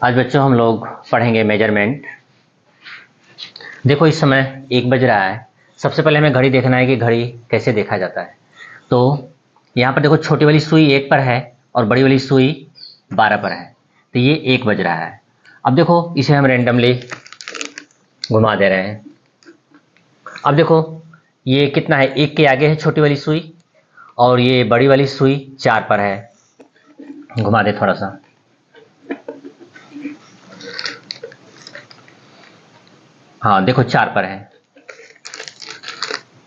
आज बच्चों हम लोग पढ़ेंगे मेजरमेंट। देखो इस समय 1 बज रहा है। सबसे पहले हमें घड़ी देखना है कि घड़ी कैसे देखा जाता है। तो यहाँ पर देखो छोटी वाली सुई 1 पर है और बड़ी वाली सुई 12 पर है, तो ये 1 बज रहा है। अब देखो इसे हम रेंडमली घुमा दे रहे हैं। अब देखो ये कितना है, 1 के आगे है छोटी वाली सुई और ये बड़ी वाली सुई 4 पर है। घुमा दे थोड़ा सा। हाँ देखो 4 पर है।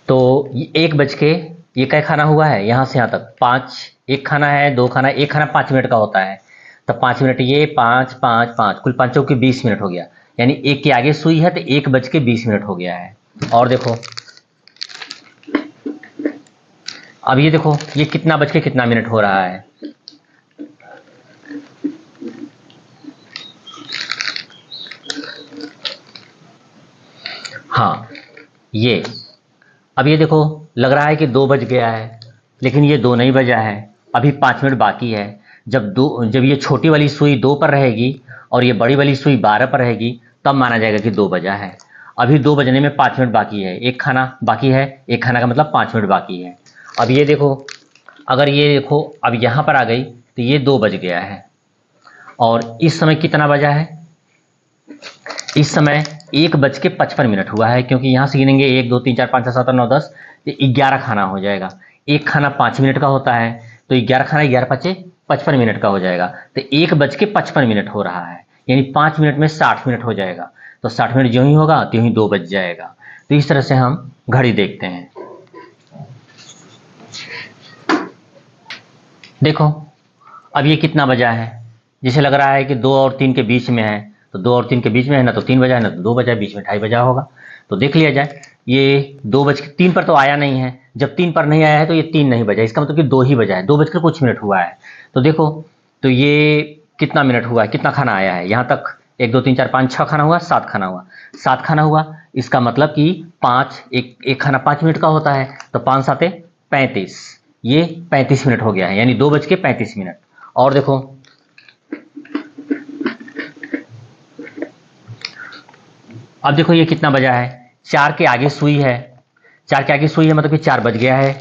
तो 1 बज के ये क्या खाना हुआ है, यहाँ से यहाँ तक 5, एक खाना है, 2 खाना, एक खाना 5 मिनट का होता है। तब 5 मिनट, ये 5 5 5 कुल 5 चौके 20 मिनट हो गया। यानी 1 के आगे सुई है तो 1 बज के 20 मिनट हो गया है। और देखो अब ये देखो ये कितना बज के कितना मिनट हो रहा है। हाँ ये अब ये देखो लग रहा है कि 2 बज गया है, लेकिन ये 2 नहीं बजा है, अभी 5 मिनट बाकी है। जब ये छोटी वाली सुई 2 पर रहेगी और ये बड़ी वाली सुई 12 पर रहेगी, तब माना जाएगा कि 2 बजा है। अभी 2 बजने में 5 मिनट बाकी है, एक खाना बाकी है, एक खाना का मतलब 5 मिनट बाकी है। अब ये देखो, अगर ये देखो अब यहाँ पर आ गई तो ये 2 बज गया है। और इस समय कितना बजा है, इस समय 1:55 हुआ है, क्योंकि यहाँ से गिनेंगे 1 2 3 4 5 6 7 8 9 10, तो 11 खाना हो जाएगा। एक खाना 5 मिनट का होता है, तो 11 खाना 11 पचे 55 मिनट का हो जाएगा। तो 1:55 हो रहा है, यानी 5 मिनट में 60 मिनट हो जाएगा। तो 60 मिनट जो ही होगा त्यों ही 2 बज जाएगा। तो इस तरह से हम घड़ी देखते हैं। देखो अब ये कितना बजा है, जिसे लग रहा है कि 2 और 3 के बीच में है, तो 2 और 3 के बीच में है ना, तो 3 बजा है ना, तो 2 बजा है, बीच में 2:30 बजा होगा। तो देख लिया जाए, ये 2:03 पर तो आया नहीं है। जब 3 पर नहीं आया है तो ये 3 नहीं बजा, इसका मतलब कि 2 ही बजा है, 2 बजकर कुछ मिनट हुआ है। तो देखो तो ये कितना मिनट हुआ है, कितना खाना आया है यहाँ तक, 1 2 3 4 5 6 खाना हुआ, 7 खाना हुआ, 7 खाना हुआ। इसका मतलब कि 5 एक खाना 5 मिनट का होता है, तो 5 7 35, ये 35 मिनट हो गया है, यानी 2:35। और देखो अब देखो ये कितना बजा है, 4 के आगे सुई है, 4 के आगे सुई है मतलब कि 4 बज गया है,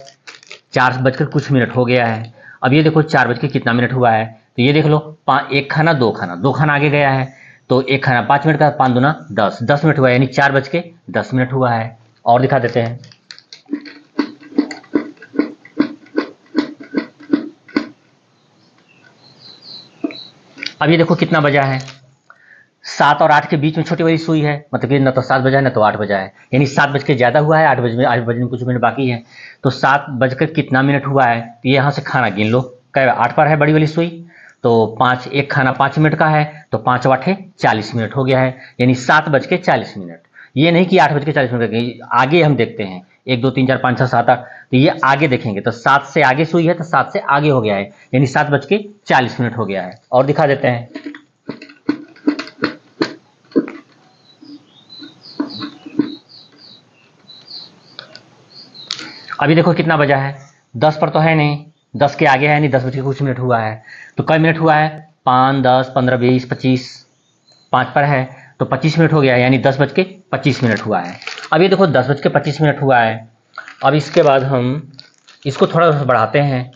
4 बजकर कुछ मिनट हो गया है। अब ये देखो 4 बज के कितना मिनट हुआ है, तो ये देख लो, एक खाना 2 खाना, 2 खाना आगे गया है, तो एक खाना 5 मिनट का, 5 दूना 10, 10 मिनट हुआ है, यानी 4:10 हुआ है। और दिखा देते हैं। अब ये देखो कितना बजा है, 7 और 8 के बीच में छोटी वाली सुई है, मतलब कि ना तो 7 बजा है ना तो 8 बजा है, यानी 7 बज के ज़्यादा हुआ है, 8 बजने में कुछ मिनट बाकी है। तो 7 बजकर कितना मिनट हुआ है, तो ये यहाँ से खाना गिन लो, क्या 8 पर है बड़ी वाली सुई, तो 5, एक खाना 5 मिनट का है, तो 5 8 40 मिनट हो गया है, यानी 7:40। ये नहीं कि 8:40 आगे हम देखते हैं, 1 2 3 4 5 6 7 8, तो ये आगे देखेंगे, तो 7 से आगे सुई है तो 7 से आगे हो गया है, यानी 7:40 हो गया है। और दिखा देते हैं। अभी देखो कितना बजा है, 10 पर तो है नहीं, 10 के आगे है नहीं, 10 बज के कुछ मिनट हुआ है, तो कई मिनट हुआ है, 5 10 15 20 25, 5 पर है तो 25 मिनट हो गया है, यानी 10:25 हुआ है। अब ये देखो 10:25 हुआ है। अब इसके बाद हम इसको थोड़ा सा बढ़ाते हैं।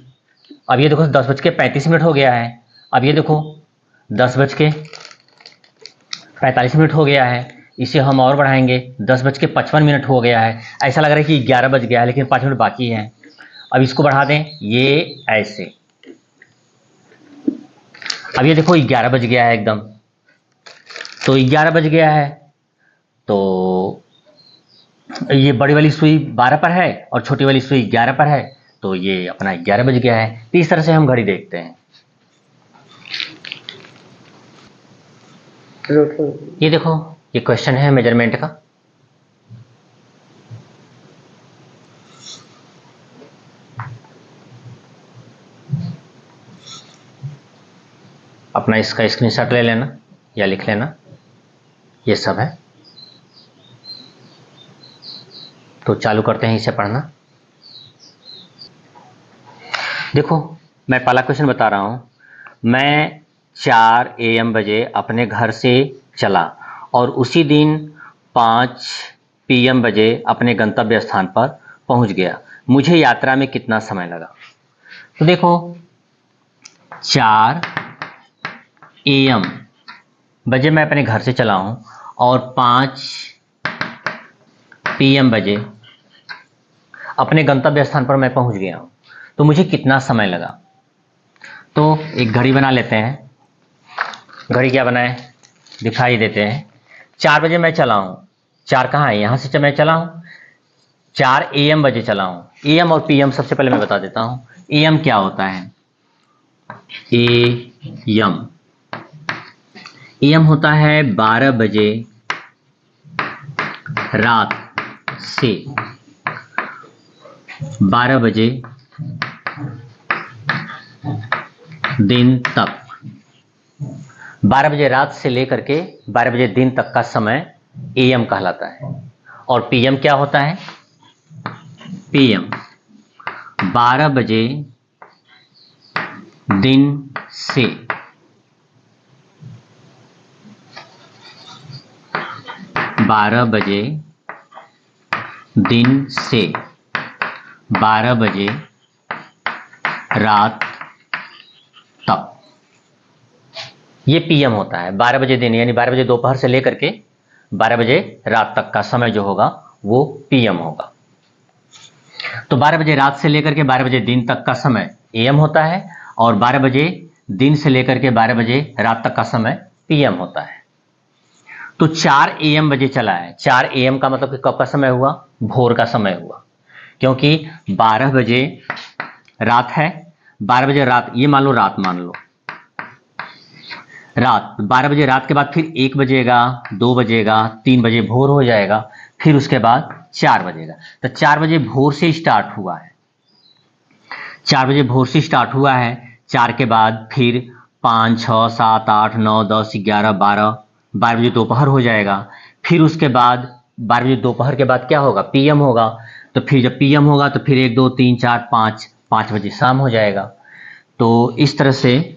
अब ये देखो 10:35 हो गया है। अब ये देखो 10:45 हो गया है, इसे हम और बढ़ाएंगे, 10:55 हो गया है। ऐसा लग रहा है कि 11 बज गया है, लेकिन 5 मिनट बाकी है। अब इसको बढ़ा दें, ये ऐसे। अब ये देखो 11 बज गया है एकदम, तो 11 बज गया है, तो ये बड़ी वाली सुई 12 पर है और छोटी वाली सुई 11 पर है, तो ये अपना 11 बज गया है। तो इस तरह से हम घड़ी देखते हैं। ये देखो ये क्वेश्चन है मेजरमेंट का। अपना इसका स्क्रीनशॉट ले लेना या लिख लेना, ये सब है। तो चालू करते हैं इसे पढ़ना। देखो मैं पहला क्वेश्चन बता रहा हूँ। मैं 4 AM बजे अपने घर से चला और उसी दिन 5 PM बजे अपने गंतव्य स्थान पर पहुंच गया, मुझे यात्रा में कितना समय लगा? तो देखो 4 AM बजे मैं अपने घर से चला हूं और 5 PM बजे अपने गंतव्य स्थान पर मैं पहुंच गया हूं, तो मुझे कितना समय लगा? तो एक घड़ी बना लेते हैं। घड़ी क्या बनाए, दिखाई देते हैं। 4 बजे मैं चला हूं, 4 कहाँ है, यहां से मैं चला हूं। 4 AM बजे चला हूं। AM और PM सबसे पहले मैं बता देता हूं। AM क्या होता है? AM होता है 12 बजे रात से 12 बजे दिन तक। 12 बजे रात से लेकर के 12 बजे दिन तक का समय AM कहलाता है। और PM क्या होता है? PM 12 बजे दिन से 12 बजे दिन से 12 बजे रात तक, ये PM होता है। 12 बजे दिन यानी 12 बजे दोपहर से लेकर के 12 बजे रात तक का समय जो होगा वो PM होगा। तो 12 बजे रात से लेकर के 12 बजे दिन तक का समय AM होता है और 12 बजे दिन से लेकर के 12 बजे रात तक का समय PM होता है। तो 4 AM बजे चला है। 4 AM का मतलब कि कब का समय हुआ? भोर का समय हुआ, क्योंकि 12 बजे रात है। 12 बजे रात, ये मान लो रात, मान लो रात। 12 बजे रात के बाद फिर 1 बजेगा, 2 बजेगा, 3 बजे भोर हो जाएगा, फिर उसके बाद 4 बजेगा। तो 4 बजे भोर से स्टार्ट हुआ है। 4 बजे भोर से स्टार्ट हुआ है। 4 के बाद फिर 5, 6, 7, 8, 9, 10, 11, 12 बजे दोपहर हो जाएगा। फिर उसके बाद 12 बजे दोपहर के बाद क्या होगा? PM होगा। तो फिर जब PM होगा तो फिर 1, 2, 3, 4, 5 बजे शाम हो जाएगा। तो इस तरह से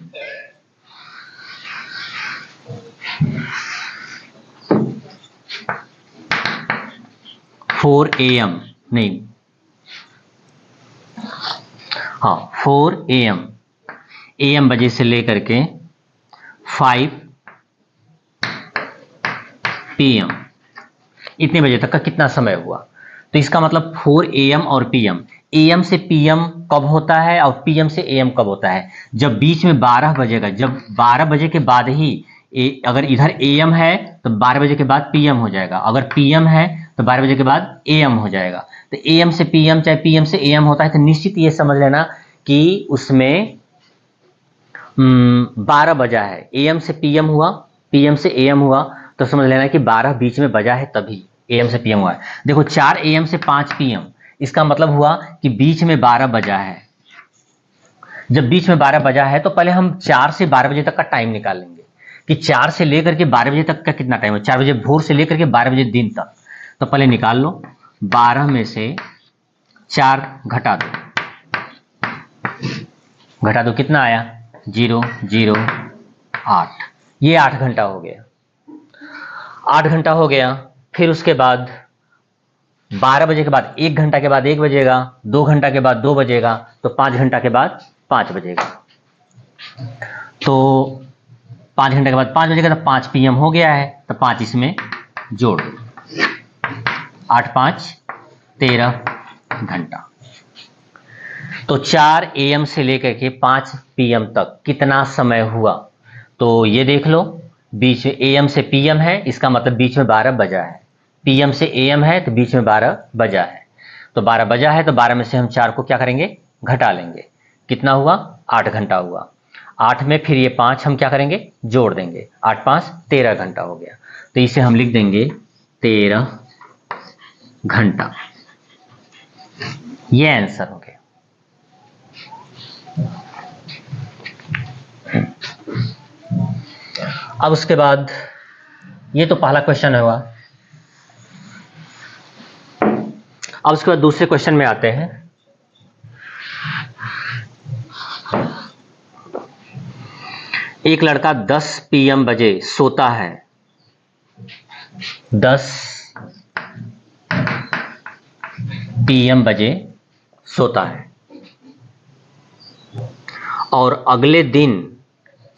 4 AM नहीं, हाँ 4 AM बजे से लेकर के 5 PM इतने बजे तक का कितना समय हुआ? तो इसका मतलब 4 AM और PM, AM से PM कब होता है और PM से AM कब होता है? जब बीच में 12 बजेगा, जब 12 बजे के बाद ही अगर इधर AM है तो 12 बजे के बाद PM हो जाएगा, अगर PM है तो 12 बजे के बाद AM हो जाएगा। तो AM से PM चाहे PM से AM होता है, तो निश्चित ये समझ लेना कि उसमें 12 बजा है। AM से PM हुआ, PM से AM हुआ, तो समझ लेना कि 12 बीच में बजा है, तभी AM से PM हुआ है। देखो 4 AM से 5 PM, इसका मतलब हुआ कि बीच में 12 बजा है। जब बीच में 12 बजा है तो पहले हम 4 से 12 बजे तक का टाइम निकाल लेंगे कि 4 से लेकर के 12 बजे तक का कितना टाइम है। 4 बजे भोर से लेकर के 12 बजे दिन तक, तो पहले निकाल लो। 12 में से 4 घटा दो, कितना आया? 0, 0, 8। ये 8 घंटा हो गया। 8 घंटा हो गया। फिर उसके बाद 12 बजे के बाद 1 घंटा के बाद 1 बजेगा, 2 घंटा के बाद 2 बजेगा, तो 5 घंटा के बाद 5 बजेगा। तो 5 घंटे के बाद 5 बजेगा, तो 5 PM हो गया है। तो 5 इसमें जोड़ दो, 8, 5, 13 घंटा। तो 4 AM से लेकर के 5 PM तक कितना समय हुआ? तो ये देख लो, बीच में AM से PM है, इसका मतलब बीच में 12 बजा है। PM से AM है तो बीच में 12 बजा है। तो 12 बजा है तो 12 में से हम 4 को क्या करेंगे? घटा लेंगे। कितना हुआ? 8 घंटा हुआ। 8 में फिर ये 5 हम क्या करेंगे? जोड़ देंगे। 8, 5, 13 घंटा हो गया। तो इसे हम लिख देंगे 13 घंटा। ये आंसर हो गया। अब उसके बाद ये तो पहला क्वेश्चन हुआ। अब उसके बाद दूसरे क्वेश्चन में आते हैं। एक लड़का 10 PM बजे सोता है, 10 PM बजे सोता है और अगले दिन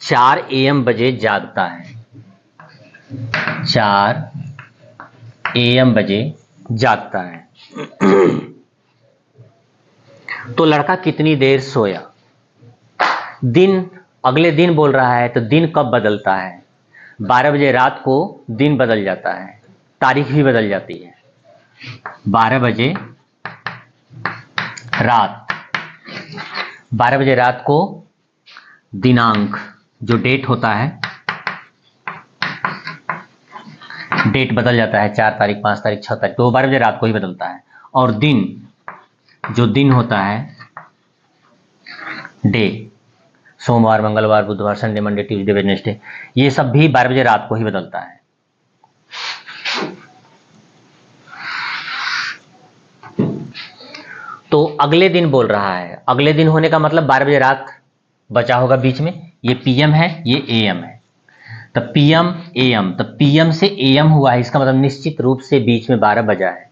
4 AM बजे जागता है, 4 AM बजे जागता है। तो लड़का कितनी देर सोया? दिन, अगले दिन बोल रहा है तो दिन कब बदलता है? 12 बजे रात को दिन बदल जाता है, तारीख भी बदल जाती है। 12 बजे रात, 12 बजे रात को दिनांक, जो डेट होता है, डेट बदल जाता है, 4 तारीख, 5 तारीख, 6 तारीख, तो 12 बजे रात को ही बदलता है। और दिन, जो दिन होता है, डे, सोमवार, मंगलवार, बुधवार, संडे, मंडे, ट्यूसडे, वेडनेसडे, ये सब भी 12 बजे रात को ही बदलता है। तो अगले दिन बोल रहा है, अगले दिन होने का मतलब 12 बजे रात बचा होगा बीच में, ये PM है, ये AM है, तब PM AM, तब PM से AM हुआ है, इसका मतलब निश्चित रूप से बीच में 12 बजा है।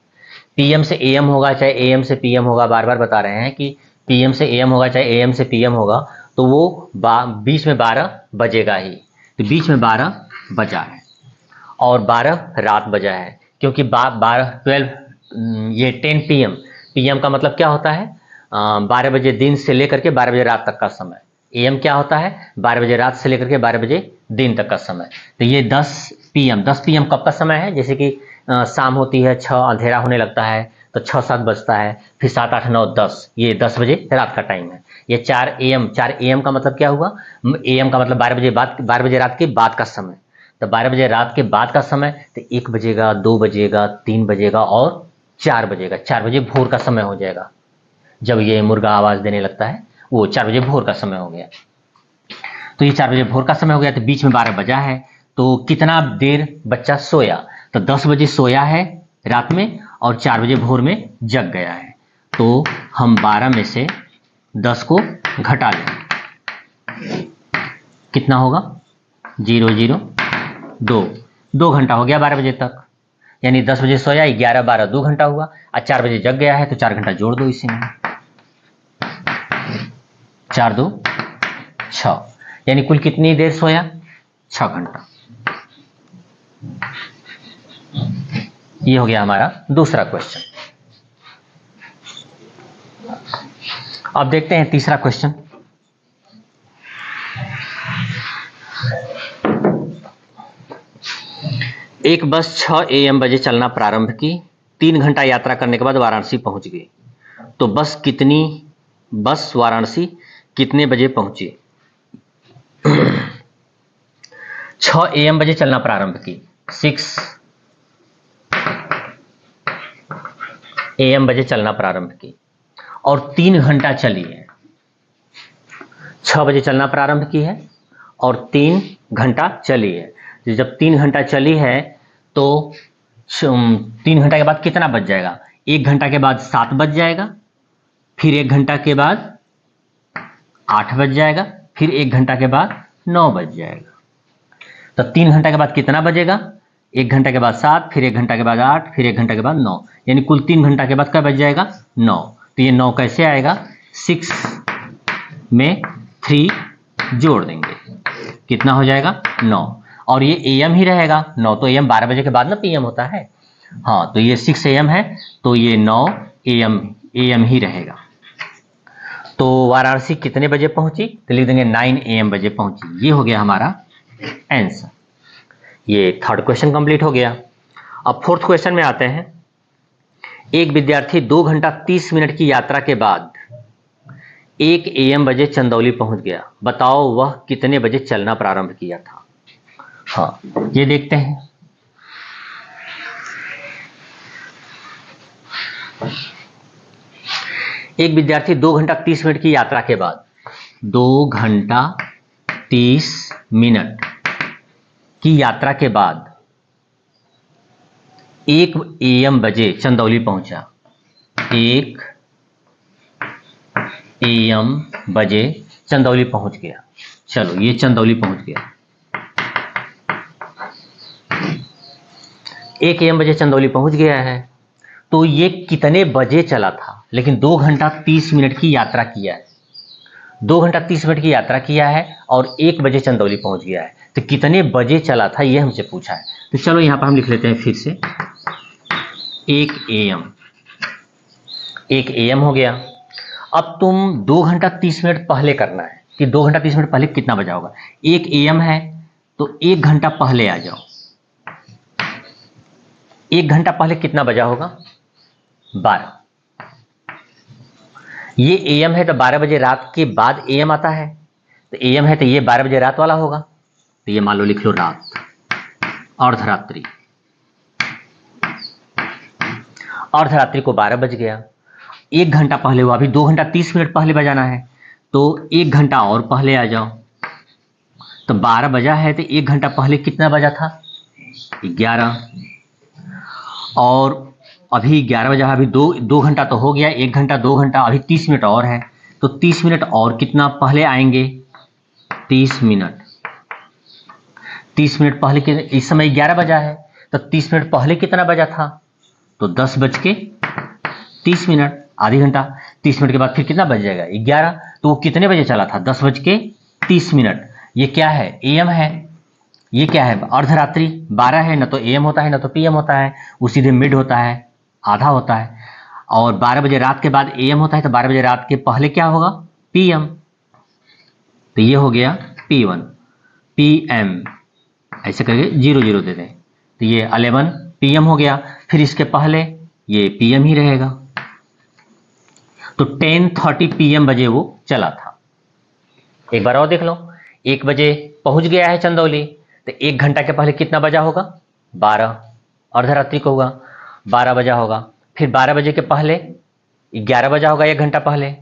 PM से AM होगा चाहे AM से PM होगा, बार बार बता रहे हैं कि PM से AM होगा चाहे AM से PM होगा, तो वो बीच में 12 बजेगा ही। तो बीच में 12 बजा है और 12 रात बजा है, क्योंकि 12 ये 10 PM, PM का मतलब क्या होता है? 12 बजे दिन से लेकर के 12 बजे रात तक का समय। AM क्या होता है? 12 बजे रात से लेकर के 12 बजे दिन तक का समय। तो ये 10 PM कब का समय है? जैसे कि शाम होती है, 6 अंधेरा होने लगता है, तो 6-7 बजता है, फिर 7, 8, 9, 10, ये 10 बजे रात का टाइम है। ये 4 AM का मतलब क्या हुआ? AM का मतलब 12 बजे बाद, 12 बजे रात के बाद का समय। तो 12 बजे रात के बाद का समय, तो 1 बजेगा, 2 बजेगा, 3 बजेगा और 4 बजेगा। 4 बजे भोर का समय हो जाएगा, जब ये मुर्गा आवाज देने लगता है, वो 4 बजे भोर का समय हो गया। तो ये 4 बजे भोर का समय हो गया, तो बीच में 12 बजा है। तो कितना देर बच्चा सोया? तो 10 बजे सोया है रात में और 4 बजे भोर में जग गया है। तो हम 12 में से 10 को घटा लें, कितना होगा? 0, 0, 2 घंटा हो गया 12 बजे तक। यानी 10 बजे सोया, 11, 12, 2 घंटा हुआ। और 4 बजे जग गया है, तो 4 घंटा जोड़ दो इसी में, 4, 2, 6, यानी कुल कितनी देर सोया? 6 घंटा। ये हो गया हमारा दूसरा क्वेश्चन। अब देखते हैं तीसरा क्वेश्चन। एक बस 6 AM बजे चलना प्रारंभ की, 3 घंटा यात्रा करने के बाद वाराणसी पहुंच गई। तो बस वाराणसी कितने बजे पहुंची? 6 AM बजे चलना प्रारंभ की, 6 AM बजे चलना प्रारंभ की और 3 घंटा चली है। 6 बजे चलना प्रारंभ की है और 3 घंटा चली है। जब 3 घंटा चली है तो 3 घंटा के बाद कितना बज जाएगा? 1 घंटा के बाद 7 बज जाएगा, फिर 1 घंटा के बाद 8 बज जाएगा, फिर 1 घंटा के बाद 9 बज जाएगा। तो 3 घंटा के बाद कितना बजेगा? 1 घंटा के बाद 7, फिर 1 घंटा के बाद 8, फिर 1 घंटा के बाद 9, यानी कुल 3 घंटा के बाद क्या बज जाएगा? 9। तो ये 9 कैसे आएगा? 6 में 3 जोड़ देंगे, कितना हो जाएगा? 9। और ये AM ही रहेगा, 9 तो AM 12 बजे के बाद ना PM होता है। हाँ, तो ये 6 AM है, तो ये 9 AM ही रहेगा। तो वाराणसी कितने बजे पहुंची? तो लिख देंगे 9 AM बजे पहुंची। ये हो गया हमारा आंसर। ये थर्ड क्वेश्चन कंप्लीट हो गया। अब फोर्थ क्वेश्चन में आते हैं। एक विद्यार्थी 2 घंटा 30 मिनट की यात्रा के बाद 1 AM बजे चंदौली पहुंच गया। बताओ वह कितने बजे चलना प्रारंभ किया था? हाँ, ये देखते हैं। एक विद्यार्थी 2 घंटा 30 मिनट की यात्रा के बाद 2 घंटा 30 मिनट की यात्रा के बाद 1 AM बजे चंदौली पहुंचा। 1 AM बजे चंदौली पहुंच गया। चलो ये चंदौली पहुंच गया, 1 AM बजे चंदौली पहुंच गया है। तो ये कितने बजे चला था? लेकिन 2 घंटा 30 मिनट की यात्रा किया है, 2 घंटा 30 मिनट की यात्रा किया है और 1 बजे चंदौली पहुंच गया है। तो कितने बजे चला था ये हमसे पूछा है। तो चलो यहां पर हम लिख लेते हैं फिर से 1 AM, 1 AM हो गया। अब तुम 2 घंटा 30 मिनट पहले करना है कि 2 घंटा 30 मिनट पहले कितना बजा होगा। 1 AM है तो 1 घंटा पहले आ जाओ, 1 घंटा पहले कितना बजा होगा? 12। ये AM है तो 12 बजे रात के बाद AM आता है, तो AM है तो ये 12 बजे रात वाला होगा। तो ये मान लो लिख लो रात, अर्धरात्रि। अर्धरात्रि को 12 बज गया, 1 घंटा पहले हुआ, अभी 2 घंटा 30 मिनट पहले बजाना है, तो 1 घंटा और पहले आ जाओ। तो 12 बजा है तो 1 घंटा पहले कितना बजा था? 11। और अभी 11 बजा, अभी 2 घंटा तो हो गया, 1 घंटा 2 घंटा, अभी 30 मिनट और है, तो 30 मिनट और कितना पहले आएंगे? 30 मिनट। 30 मिनट पहले इस समय 11 बजा है तो 30 मिनट पहले कितना बजा था? तो 10:30 मिनट, आधी घंटा। 30 मिनट के बाद फिर कितना बज जाएगा? 11। तो वो कितने बजे चला था? 10:30 मिनट। ये क्या है? AM है। ये क्या है? अर्धरात्रि। 12 है, ना तो AM होता है ना तो PM होता है, वो सीधे मिड होता है, आधा होता है। और 12 बजे रात के बाद AM होता है, तो 12 बजे रात के पहले क्या होगा? PM। तो ये हो गया P1, PM ऐसे करके 00 दे दें, तो ये 11 PM हो गया। फिर इसके पहले ये PM ही रहेगा, तो 10:30 PM बजे वो चला था। एक बार और देख लो, 1 बजे पहुंच गया है चंदौली, तो 1 घंटा के पहले कितना बजा होगा? 12, अर्धरात्रि को होगा, 12 बजा होगा। फिर 12 बजे के पहले 11 बजा होगा, 1 घंटा पहले।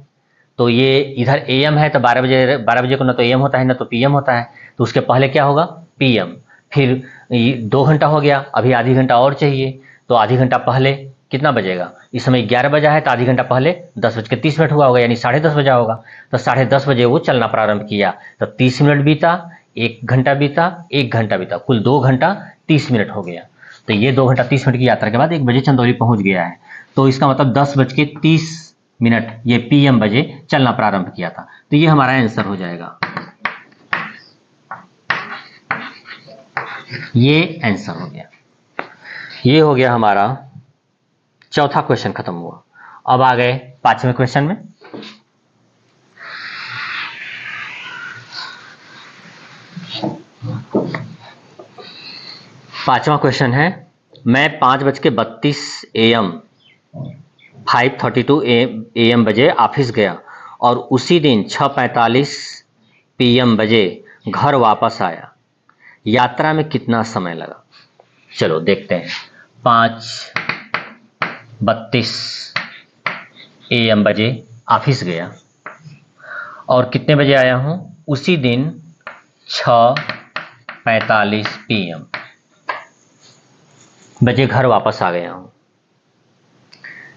तो ये इधर AM है तो 12 बजे को ना तो AM होता है ना तो PM होता है, तो उसके पहले क्या होगा? PM। फिर 2 घंटा हो गया, अभी आधी घंटा और चाहिए, तो आधी घंटा पहले कितना बजेगा? इस समय 11 बजा है तो आधी घंटा पहले 10:30 हुआ होगा, यानी 10:30 बजा होगा। तो 10:30 बजे वो चलना प्रारंभ किया, तो 30 मिनट बीता, 1 घंटा बीता, 1 घंटा बीता, कुल 2 घंटा 30 मिनट हो गया। तो ये 2 घंटा 30 मिनट की यात्रा के बाद 1 बजे चंदौली पहुंच गया है। तो इसका मतलब 10:30 ये PM बजे चलना प्रारंभ किया था। तो ये हमारा आंसर हो जाएगा, ये आंसर हो गया। ये हो गया हमारा चौथा क्वेश्चन खत्म हुआ। अब आ गए 5वें क्वेश्चन में। पांचवा क्वेश्चन है, मैं 5:32 AM 5:32 AM बजे ऑफिस गया और उसी दिन 6:45 PM बजे घर वापस आया, यात्रा में कितना समय लगा? चलो देखते हैं। 5:32 AM बजे ऑफिस गया और कितने बजे आया हूं? उसी दिन 6:45 PM बजे घर वापस आ गया हूं।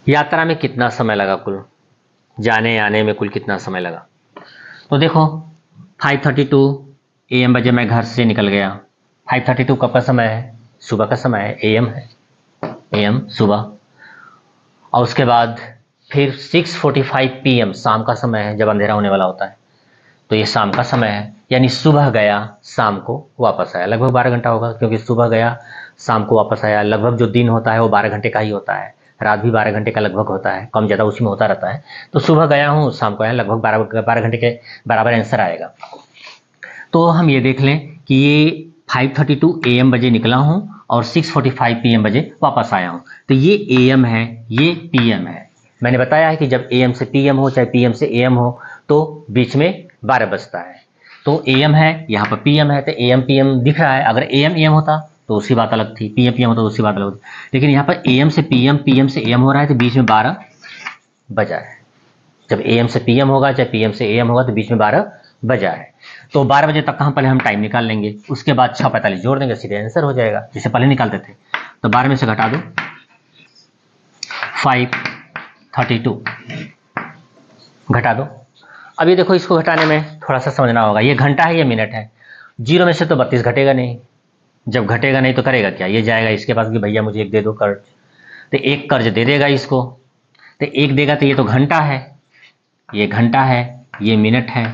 यात्रा में कितना समय लगा? कुल जाने आने में कुल कितना समय लगा? तो देखो 5:32 AM बजे मैं घर से निकल गया। 5:32 कब का समय है? सुबह का समय है, AM है, AM सुबह। और उसके बाद फिर 6:45 PM शाम का समय है, जब अंधेरा होने वाला होता है, तो ये शाम का समय है, यानी सुबह गया शाम को वापस आया। लगभग 12 घंटा होगा, क्योंकि सुबह गया शाम को वापस आया। लगभग जो दिन होता है वो 12 घंटे का ही होता है, रात भी 12 घंटे का लगभग होता है, कम ज़्यादा उसी में होता रहता है। तो सुबह गया हूँ शाम को आया, लगभग 12 घंटे के बराबर आंसर आएगा। तो हम ये देख लें कि ये 5:32 AM बजे निकला हूँ और 6:45 PM बजे वापस आया हूँ। तो ये AM है, ये PM है। मैंने बताया है कि जब AM से PM हो चाहे PM से AM हो तो बीच में 12 बजता है। तो AM है, यहाँ पर PM है, तो AM PM दिख रहा है। अगर AM AM होता तो उसकी बात अलग थी, PM PM होता तो उसकी बात अलग होती, लेकिन यहाँ पर AM से PM PM से AM हो रहा है, तो बीच में 12 बजा है। जब AM से PM होगा चाहे PM से AM होगा तो बीच में 12 बजा है। तो 12 बजे तक कहाँ पहले हम टाइम निकाल लेंगे, उसके बाद 6:45 जोड़ देंगे, सीधे आंसर हो जाएगा, जिसे पहले निकालते थे। तो 12 में से घटा दो, 5:32 घटा दो। अब ये देखो, इसको घटाने में थोड़ा सा समझना होगा, ये घंटा है, ये मिनट है। 0 में से तो 32 घटेगा नहीं, जब घटेगा नहीं तो करेगा क्या, ये जाएगा इसके पास कि भैया मुझे एक दे दो कर्ज, तो एक कर्ज दे देगा इसको, तो एक देगा, तो ये तो घंटा है, ये घंटा है, ये मिनट है।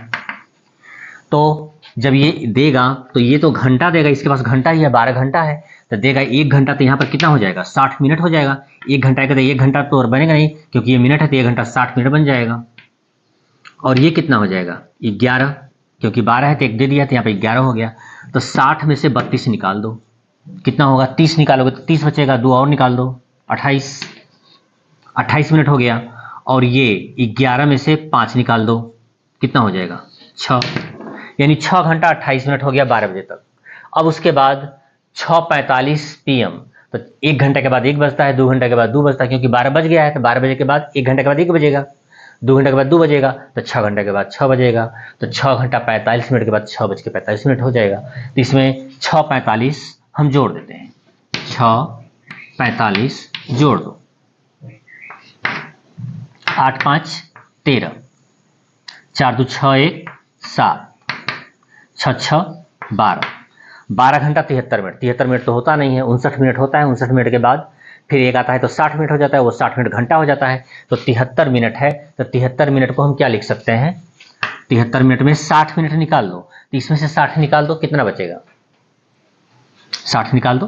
तो जब ये देगा तो ये तो घंटा देगा, इसके पास घंटा ही है, 12 घंटा है, तो देगा 1 घंटा, तो यहाँ पर कितना हो जाएगा, 60 मिनट हो जाएगा। 1 घंटा का तो 1 घंटा तो और बनेगा नहीं, क्योंकि ये मिनट है, तो 1 घंटा 60 मिनट बन जाएगा। और ये कितना हो जाएगा, 11, क्योंकि 12 है तो 1 दे दिया, तो यहाँ पे 11 हो गया। तो 60 में से 32 निकाल दो, कितना होगा, 30 निकालोगे तो 30 बचेगा, 2 और निकाल दो, 28 मिनट हो गया। और ये 11 में से 5 निकाल दो, कितना हो जाएगा, 6, यानी 6 घंटा 28 मिनट हो गया 12 बजे तक। अब उसके बाद 6:45 PM, तो 1 घंटे के बाद 1 बजता है, 2 घंटे के बाद 2 बजता है, क्योंकि 12 बज गया है, तो 12 बजे के बाद 1 घंटे के बाद 1 बजेगा, 2 घंटे के बाद 2 बजेगा, तो 6 घंटे के बाद 6 बजेगा, तो 6 घंटा 45 मिनट के बाद 6:45 हो जाएगा। तो इसमें 6:45 हम जोड़ देते हैं, 6:45 जोड़ दो, 8 5 13, 4 2 6 1 7, 6 6 12 घंटा 73 मिनट। 73 मिनट तो होता नहीं है, 59 मिनट होता है। 59 मिनट के बाद फिर एक आता है तो 60 मिनट हो जाता है, वो 60 मिनट घंटा हो जाता है, तो 73 मिनट है। तो 73 मिनट को हम क्या लिख सकते हैं, 73 मिनट में 60 मिनट निकाल दो, तो इसमें से 60 निकाल दो, कितना बचेगा, 60 निकाल दो,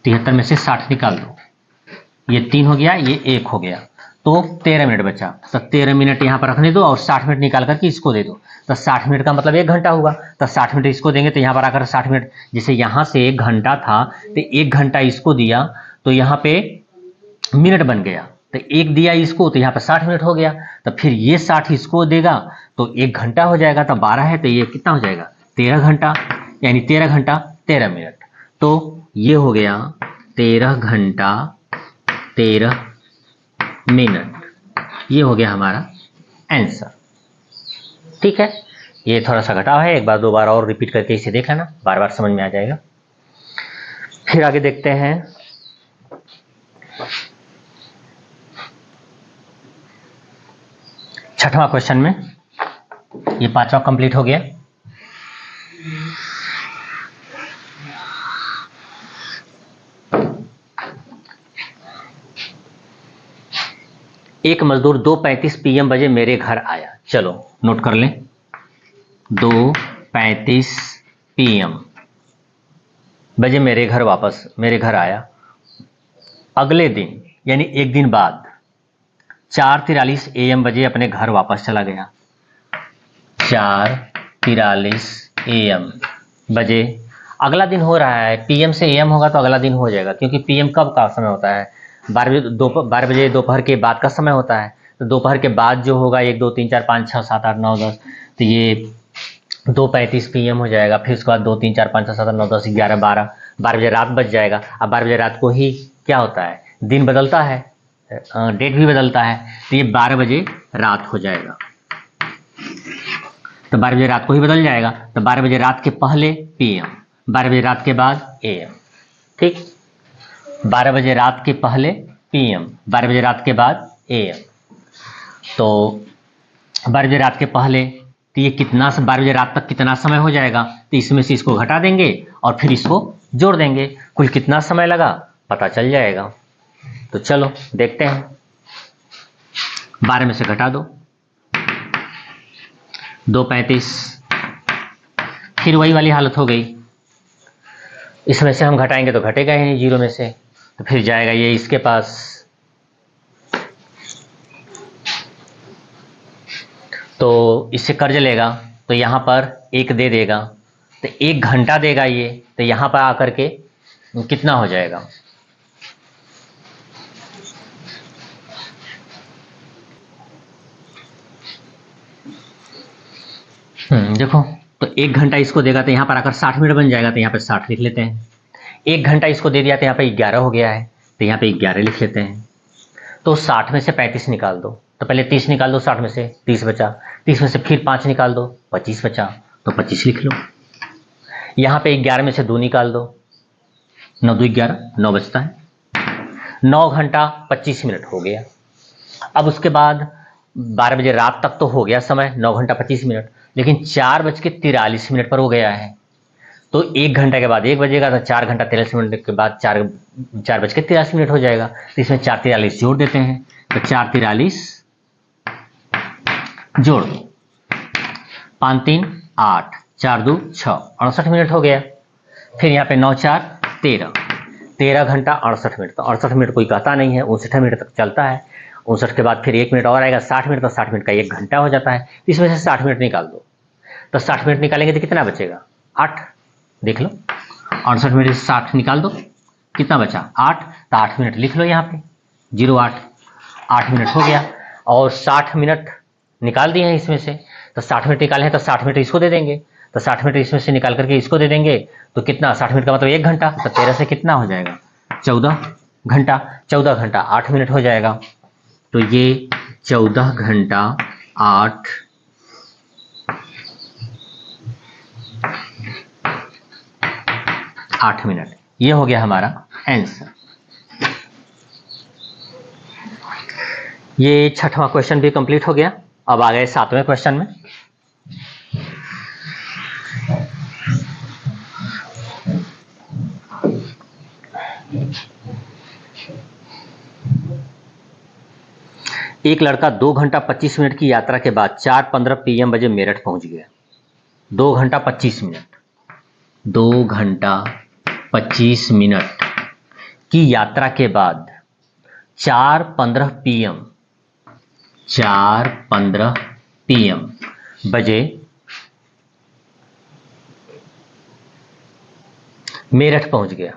73 में से 60 निकाल दो, ये 3 हो गया, ये 1 हो गया, तो 13 मिनट बचा। तो 13 मिनट यहाँ पर रखने दो और 60 मिनट निकाल करके इसको दे दो, तो 60 मिनट का मतलब 1 घंटा हुआ, तो 60 मिनट इसको देंगे, तो यहाँ पर आकर 60 मिनट, जैसे यहाँ से 1 घंटा था तो 1 घंटा इसको दिया, तो यहाँ पे मिनट बन गया, तो 1 दिया इसको, तो यहाँ पर 60 मिनट हो गया, तो फिर ये 60 इसको देगा तो 1 घंटा हो जाएगा, तो 12 है तो ये कितना हो जाएगा, 13 घंटा, यानी 13 घंटा 13 मिनट। तो ये हो गया 13 घंटा 13 मिनट, ये हो गया हमारा आंसर। ठीक है, ये थोड़ा सा घटाव है, एक बार 2 बार और रिपीट करके इसे देख लेना, बार बार समझ में आ जाएगा। फिर आगे देखते हैं, छठवां क्वेश्चन में, ये 5वां कंप्लीट हो गया। एक मजदूर 2:35 PM बजे मेरे घर आया, चलो नोट कर लें, 2:35 PM बजे मेरे घर आया। अगले दिन यानी एक दिन बाद 4:43 AM बजे अपने घर वापस चला गया। 4:43 AM बजे, अगला दिन हो रहा है, PM से AM होगा तो अगला दिन हो जाएगा, क्योंकि PM कब का समय होता है, 12 बजे दोपहर के बाद का समय होता है, तो दोपहर के बाद जो होगा 1 2 3 4 5 6 7 8 9 10, तो ये 2:35 PM हो जाएगा। फिर उसके बाद 2 3 4 5 6 7 8 9 10 11 12 बजे रात बच जाएगा। अब 12 बजे रात को ही क्या होता है, दिन बदलता है, डेट भी बदलता है, तो ये 12 बजे रात हो जाएगा, तो 12 बजे रात को ही बदल जाएगा। तो 12 बजे रात के पहले PM, 12 बजे रात के बाद AM, ठीक, 12 बजे रात के पहले PM, 12 बजे रात के बाद AM। तो 12 बजे रात के पहले, तो ये कितना, 12 बजे रात तक कितना समय हो जाएगा, तो इसमें से इसको घटा देंगे और फिर इसको जोड़ देंगे, कुल कितना समय लगा पता चल जाएगा। तो चलो देखते हैं, 12 में से घटा दो, 2:35, फिर वही वाली हालत हो गई, इसमें से हम घटाएंगे तो घटेगा ही नहीं 0 में से, तो फिर जाएगा ये इसके पास, तो इससे कर्ज लेगा, तो यहाँ पर 1 दे देगा, तो 1 घंटा देगा ये, तो यहाँ पर आकर के कितना हो जाएगा, देखो, तो 1 घंटा इसको देगा तो यहाँ पर आकर 60 मिनट बन जाएगा, तो यहाँ पे 60 लिख लेते हैं। 1 घंटा इसको दे दिया तो यहाँ पे 11 हो गया है, तो यहाँ पे 11 लिख लेते हैं। तो 60 में से 35 निकाल दो, तो पहले 30 निकाल दो, 60 में से 30 बचा, 30 में से फिर 5 निकाल दो, 25 बचा, तो 25 लिख लो। यहाँ पे 11 में से 2 निकाल दो, 9 2 11, 9 बचता है, 9 घंटा 25 मिनट हो गया। अब उसके बाद 12 बजे रात तक तो हो गया समय 9 घंटा 25 मिनट, लेकिन 4:43 पर वो गया है। तो 1 घंटे के बाद 1 बजेगा, तो 4 घंटा 43 मिनट के बाद 4:43 हो जाएगा। तो इसमें 4:43 जोड़ देते हैं, तो 4:43 जोड़ दो, 5 3 8 4 2 6 68 मिनट हो गया। फिर यहाँ पे 9 4 13 घंटा 68 मिनट। तो 68 मिनट कोई कहता नहीं है, 59 मिनट तक चलता है। 59 के बाद फिर 1 मिनट और आएगा 60 मिनट, तो 60 मिनट का 1 घंटा हो जाता है। इसमें से 60 मिनट निकाल दो, तो 60 मिनट निकालेंगे तो कितना बचेगा? 8। देख लो, 68 मिनट से 60 निकाल दो, कितना बचा? 8। तो 8 मिनट लिख लो यहाँ पे, 08 8 मिनट हो गया। और 60 मिनट निकाल दिए हैं इसमें से, तो 60 मिनट निकाले हैं, तो 60 मिनट इसको दे देंगे, तो 60 मिनट इसमें से निकाल करके इसको दे देंगे, तो कितना? 60 मिनट का मतलब 1 घंटा, तो 13 से कितना हो जाएगा? 14 घंटा। 14 घंटा 8 मिनट हो जाएगा। तो ये 14 घंटा 8 मिनट, ये हो गया हमारा आंसर। ये 6वां क्वेश्चन भी कंप्लीट हो गया। अब आ गए 7वें क्वेश्चन में। एक लड़का 2 घंटा 25 मिनट की यात्रा के बाद 4:15 PM बजे मेरठ पहुंच गया। 2 घंटा 25 मिनट 2 घंटा 25 मिनट की यात्रा के बाद 4:15 PM बजे मेरठ पहुंच गया।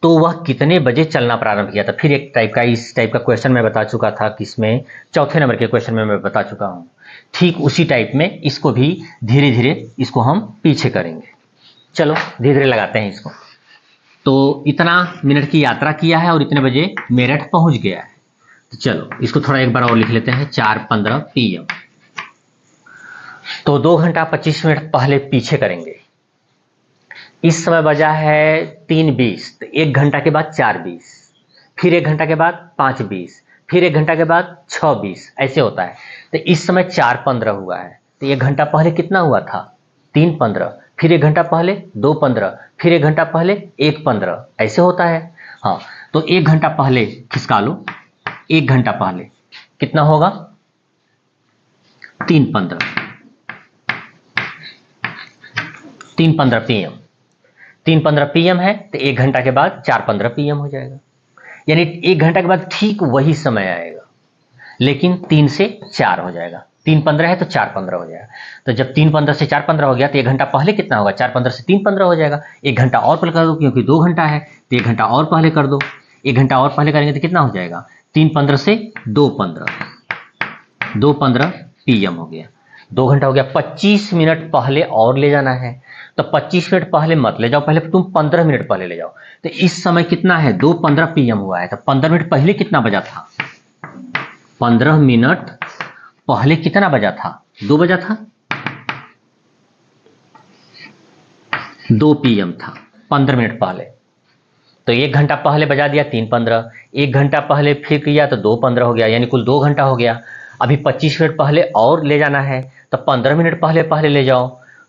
तो वह कितने बजे चलना प्रारंभ किया था? फिर एक टाइप का, इस टाइप का क्वेश्चन मैं बता चुका था कि इसमें 4थे नंबर के क्वेश्चन में मैं बता चुका हूं। ठीक उसी टाइप में इसको भी धीरे धीरे इसको हम पीछे करेंगे। चलो धीरे धीरे लगाते हैं इसको। तो इतना मिनट की यात्रा किया है और इतने बजे मेरठ पहुंच गया है। तो चलो इसको थोड़ा एक बार और लिख लेते हैं, 4:15 PM। तो 2 घंटा 25 मिनट पहले पीछे करेंगे। इस समय बजा है 3:20, तो 1 घंटा के बाद 4:20, फिर 1 घंटा के बाद 5:20, फिर 1 घंटा के बाद 6:20, ऐसे होता है। तो इस समय 4:15 हुआ है, तो 1 घंटा पहले कितना हुआ था? 3:15, फिर 1 घंटा पहले 2:15, फिर 1 घंटा पहले 1:15, ऐसे होता है। हाँ, तो 1 घंटा पहले खिसका लो, 1 घंटा पहले कितना होगा? 3:15 PM। 3:15 PM है, तो 1 घंटा के बाद 4:15 PM हो जाएगा। यानी 1 घंटा के बाद ठीक वही समय आएगा, लेकिन 3 से 4 हो जाएगा। 3:15 है तो 4:15 हो जाएगा। तो जब 3:15 से 4:15 हो गया, तो 1 घंटा पहले कितना होगा? 4:15 से 3:15 हो जाएगा। 1 घंटा और पहले कर दो, क्योंकि 2 घंटा है, तो 1 घंटा और पहले कर दो। 1 घंटा और पहले करेंगे तो कितना हो जाएगा? 3:15 से 2:15 PM हो गया। 2 घंटा हो गया। 25 मिनट पहले और ले जाना है, तो 25 मिनट पहले मत ले जाओ, पहले तुम 15 मिनट पहले ले जाओ। तो इस समय कितना है? 2:15 PM हुआ है, तो 15 मिनट पहले कितना बजा था? 15 मिनट पहले कितना बजा था? 2 बजा था, 2 PM था 15 मिनट पहले। तो 1 घंटा पहले बजा दिया 3:15, 1 घंटा पहले फिर किया तो 2:15 हो गया, यानी कुल 2 घंटा हो गया। अभी 25 मिनट पहले और ले जाना है, तो 15 मिनट पहले ले जाओ।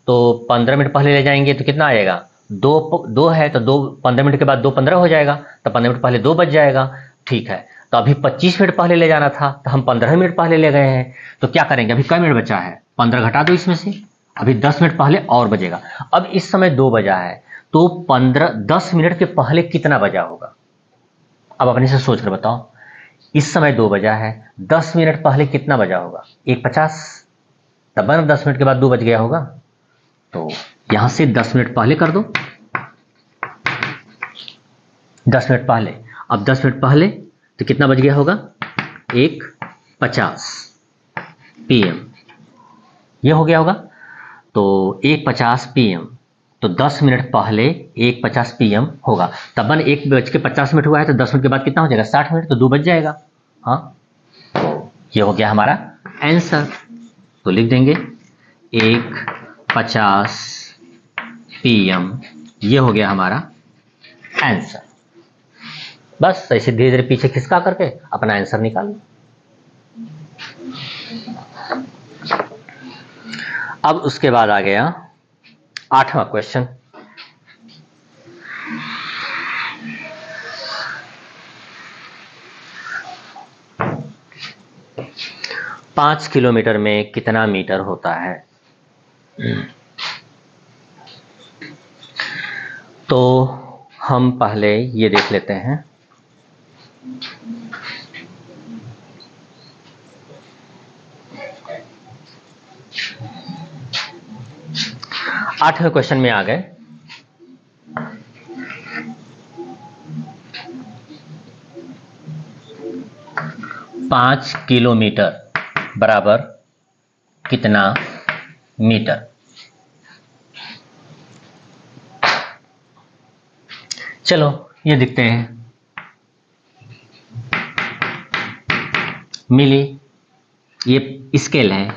तो 15 मिनट पहले ले जाएंगे तो कितना आएगा? 2 है, तो 15 मिनट के बाद 2:15 हो जाएगा, तो 15 मिनट पहले 2 बज जाएगा। ठीक है, तो अभी 25 मिनट पहले ले जाना था, तो हम 15 मिनट पहले ले गए हैं। तो क्या करेंगे? अभी कई मिनट बचा है? 15 घटा दो इसमें से, अभी 10 मिनट पहले और बजेगा। अब इस समय 2 बजा है, तो 10 मिनट के पहले कितना बजा होगा? अब अपने से सोच कर बताओ। इस समय 2 बजा है, 10 मिनट पहले कितना बजा होगा? 1:50, तब 10 मिनट के बाद 2 बज गया होगा। तो यहां से 10 मिनट पहले कर दो, 10 मिनट पहले। अब 10 मिनट पहले तो कितना बज गया होगा? 1:50 PM, ये हो गया होगा। तो 1:50 PM, तो 10 मिनट पहले 1:50 PM होगा। तब 1:50 हुआ है, तो 10 मिनट के बाद कितना हो जाएगा? 60 मिनट, तो 2 बज जाएगा। हाँ, तो ये हो गया हमारा आंसर। तो लिख देंगे 1:50 PM, ये हो गया हमारा आंसर। बस ऐसे धीरे धीरे पीछे खिसका करके अपना आंसर निकाल लो। अब उसके बाद आ गया 8वां क्वेश्चन। पांच किलोमीटर में कितना मीटर होता है? तो हम पहले ये देख लेते हैं। आठवें क्वेश्चन में आ गए। पांच किलोमीटर बराबर कितना मीटर? चलो ये दिखते हैं। मिली, ये स्केल है,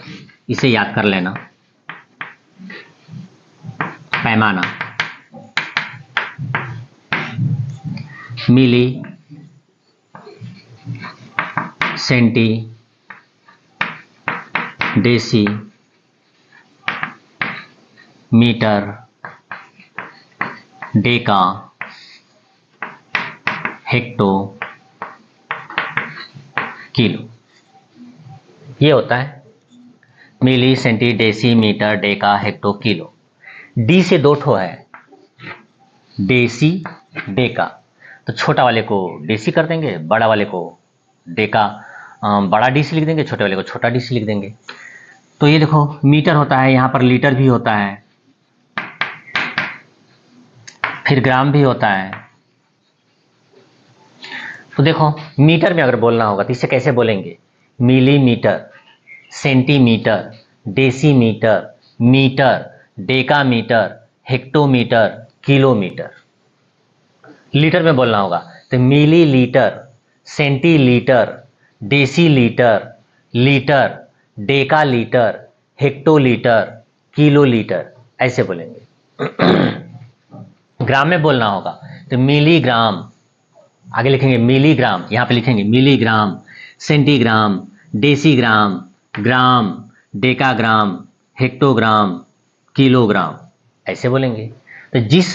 इसे याद कर लेना। पैमाना milli, centi, deci, metre, deca, hecto, kilo. ये होता है milli, centi, deci, metre, deca, hecto, kilo. D से दो ठो है, डेसी, डेका। तो छोटा वाले को डेसी कर देंगे, बड़ा वाले को डेका, बड़ा डी से लिख देंगे, छोटे वाले को छोटा डी से लिख देंगे। तो ये देखो मीटर होता है, यहां पर लीटर भी होता है, फिर ग्राम भी होता है। तो देखो मीटर में अगर बोलना होगा तो इसे कैसे बोलेंगे? Millimetre, centimetre, decimetre, metre, decametre, hectometre, kilometre. Litre में बोलना होगा तो millilitre, centilitre, decilitre, litre, decalitre, hectolitre, kilolitre, ऐसे बोलेंगे। ग्राम में बोलना होगा तो मिलीग्राम, आगे लिखेंगे मिलीग्राम, यहां पे लिखेंगे मिलीग्राम, सेंटीग्राम, डेसीग्राम, ग्राम, डेकाग्राम, हेक्टोग्राम, किलोग्राम, ऐसे बोलेंगे। तो जिस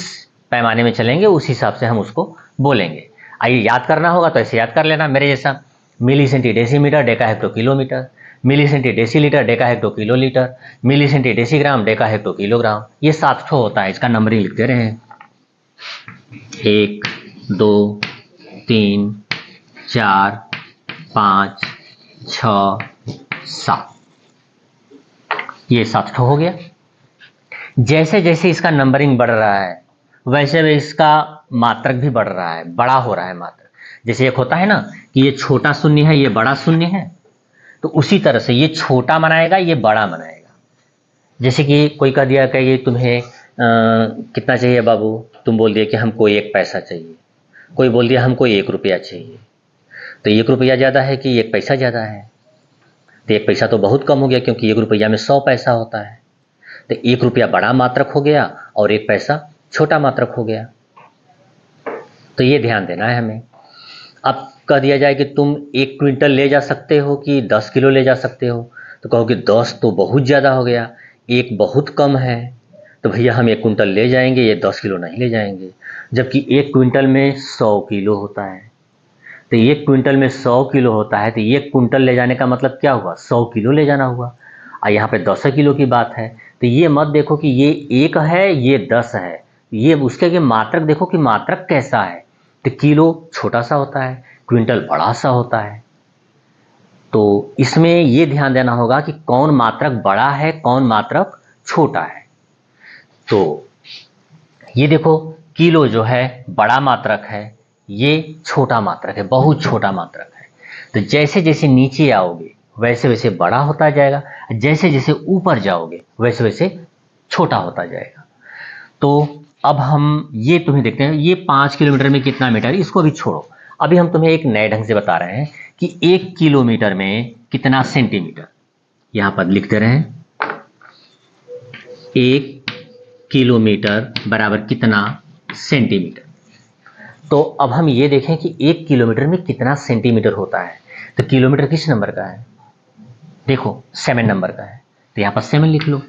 पैमाने में चलेंगे उस हिसाब से हम उसको बोलेंगे। आइए याद करना होगा तो ऐसे याद कर लेना मेरे जैसा। Milli centi decimetre, deca hecto kilometre, milli centi decilitre, deca hecto kilolitre, milli centi decigram, deca hecto kilogram. ये 7 ठो होता है, इसका नंबरिंग लिखते रहे। 1 2 3 4 5 6 7, ये 7 ठो हो गया। जैसे जैसे इसका नंबरिंग बढ़ रहा है वैसे वैसे इसका मात्रक भी बढ़ रहा है, बड़ा हो रहा है मात्रक। जैसे एक होता है ना कि ये छोटा शून्य है, ये बड़ा शून्य है, तो उसी तरह से ये छोटा मनाएगा, ये बड़ा मनाएगा। जैसे कि कोई कह दिया कि तुम्हें कितना चाहिए बाबू, तुम बोल दिए कि हमको 1 पैसा चाहिए। कोई बोल दिया हमको 1 रुपया चाहिए, तो 1 रुपया ज़्यादा है कि 1 पैसा ज़्यादा है? तो 1 पैसा तो बहुत कम हो गया, क्योंकि 1 रुपया में 100 पैसा होता है। तो 1 रुपया बड़ा मात्रक हो गया और 1 पैसा छोटा मात्रक हो गया। तो ये ध्यान देना है हमें। अब कह दिया जाए कि तुम 1 क्विंटल ले जा सकते हो कि 10 किलो ले जा सकते हो, तो कहो कि 10 तो बहुत ज़्यादा हो गया, 1 बहुत कम है, तो भैया हम 1 क्विंटल ले जाएंगे, ये 10 किलो नहीं ले जाएंगे। जबकि 1 क्विंटल में 100 किलो होता है, तो 1 क्विंटल में 100 किलो होता है, तो 1 क्विंटल ले जाने का मतलब क्या हुआ? 100 किलो ले जाना हुआ। और यहाँ पे 10 किलो की बात है, तो ये मत देखो कि ये 1 है ये 10 है, ये उसके मात्रक देखो कि मात्रक कैसा है। तो किलो छोटा सा होता है, क्विंटल बड़ा सा होता है। तो इसमें ये ध्यान देना होगा कि कौन मात्रक बड़ा है, कौन मात्रक छोटा है। तो ये देखो किलो जो है बड़ा मात्रक है, ये छोटा मात्रक है, बहुत छोटा मात्रक है। तो जैसे जैसे नीचे आओगे वैसे वैसे बड़ा होता जाएगा, जैसे जैसे ऊपर जाओगे वैसे वैसे छोटा होता जाएगा। तो अब हम ये तुम्हें देखते हैं, ये 5 किलोमीटर में कितना मीटर, इसको भी छोड़ो। अभी हम तुम्हें एक नए ढंग से बता रहे हैं कि 1 किलोमीटर में कितना सेंटीमीटर। यहां पर लिखते रहें 1 किलोमीटर बराबर कितना सेंटीमीटर। तो अब हम ये देखें कि 1 किलोमीटर में कितना सेंटीमीटर होता है। तो किलोमीटर किस नंबर का है? देखो 7 नंबर का है, तो यहां पर 7 लिख लो।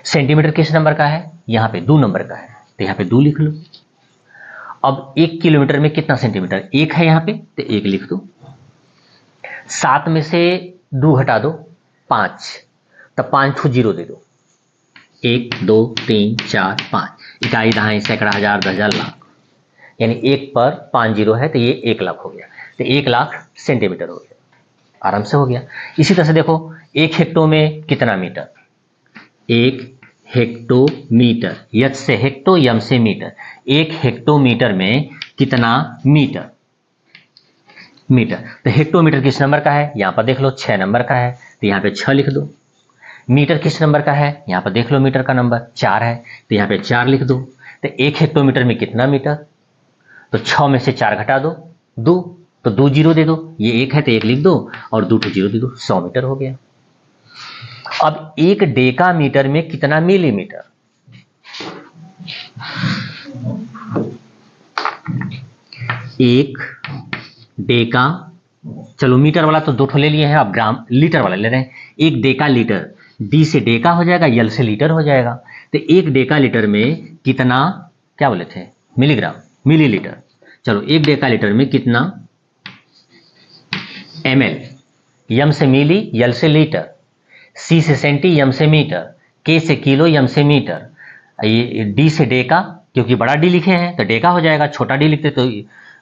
सेंटीमीटर किस नंबर का है? यहाँ पे 2 नंबर का है, तो यहाँ पे 2 लिख लो। अब 1 किलोमीटर में कितना सेंटीमीटर? 1 है यहाँ पे, तो 1 लिख दो। 7 में से 2 घटा दो, 5, तो 5 ठो जीरो दे दो। 1 2 3 4 5, इकाई दहाई सैकड़ा हजार 10,000 लाख, यानी 1 पर 5 जीरो है, तो ये 1 लाख हो गया। तो 1 लाख सेंटीमीटर हो गया, आराम से हो गया। इसी तरह से देखो 1 हेक्टो में कितना मीटर? 1 हेक्टोमीटर, यच से हेक्टो, यम से मीटर। 1 हेक्टोमीटर में कितना मीटर? मीटर। तो हेक्टोमीटर किस नंबर का है? यहाँ पर देख लो 6 नंबर का है, तो यहाँ पे 6 लिख दो। मीटर किस नंबर का है? यहाँ पर देख लो मीटर का नंबर 4 है, तो यहाँ पे 4 लिख दो। तो 1 हेक्टोमीटर में कितना मीटर? तो 6 में से 4 घटा दो, 2, तो 2 जीरो दे दो। ये 1 है तो 1 लिख दो और 2 ठो जीरो दे दो, 100 मीटर हो गया। अब 1 डेका मीटर में कितना मिलीमीटर? 1 डेका, चलो मीटर वाला तो 2 ठो ले लिए हैं, अब ग्राम लीटर वाला ले रहे हैं। 1 डेका लीटर, डी से डेका हो जाएगा, यल से लीटर हो जाएगा। तो 1 डेका लीटर में कितना, क्या बोले थे, मिलीग्राम, मिलीलीटर। चलो 1 डेका लीटर में कितना ml, यम से मिली, यल से लीटर, सी से सेंटी, यम से मीटर, के से किलो, यम से मीटर, ये डी से डेका, क्योंकि बड़ा डी लिखे हैं तो डेका हो जाएगा, छोटा डी लिखते तो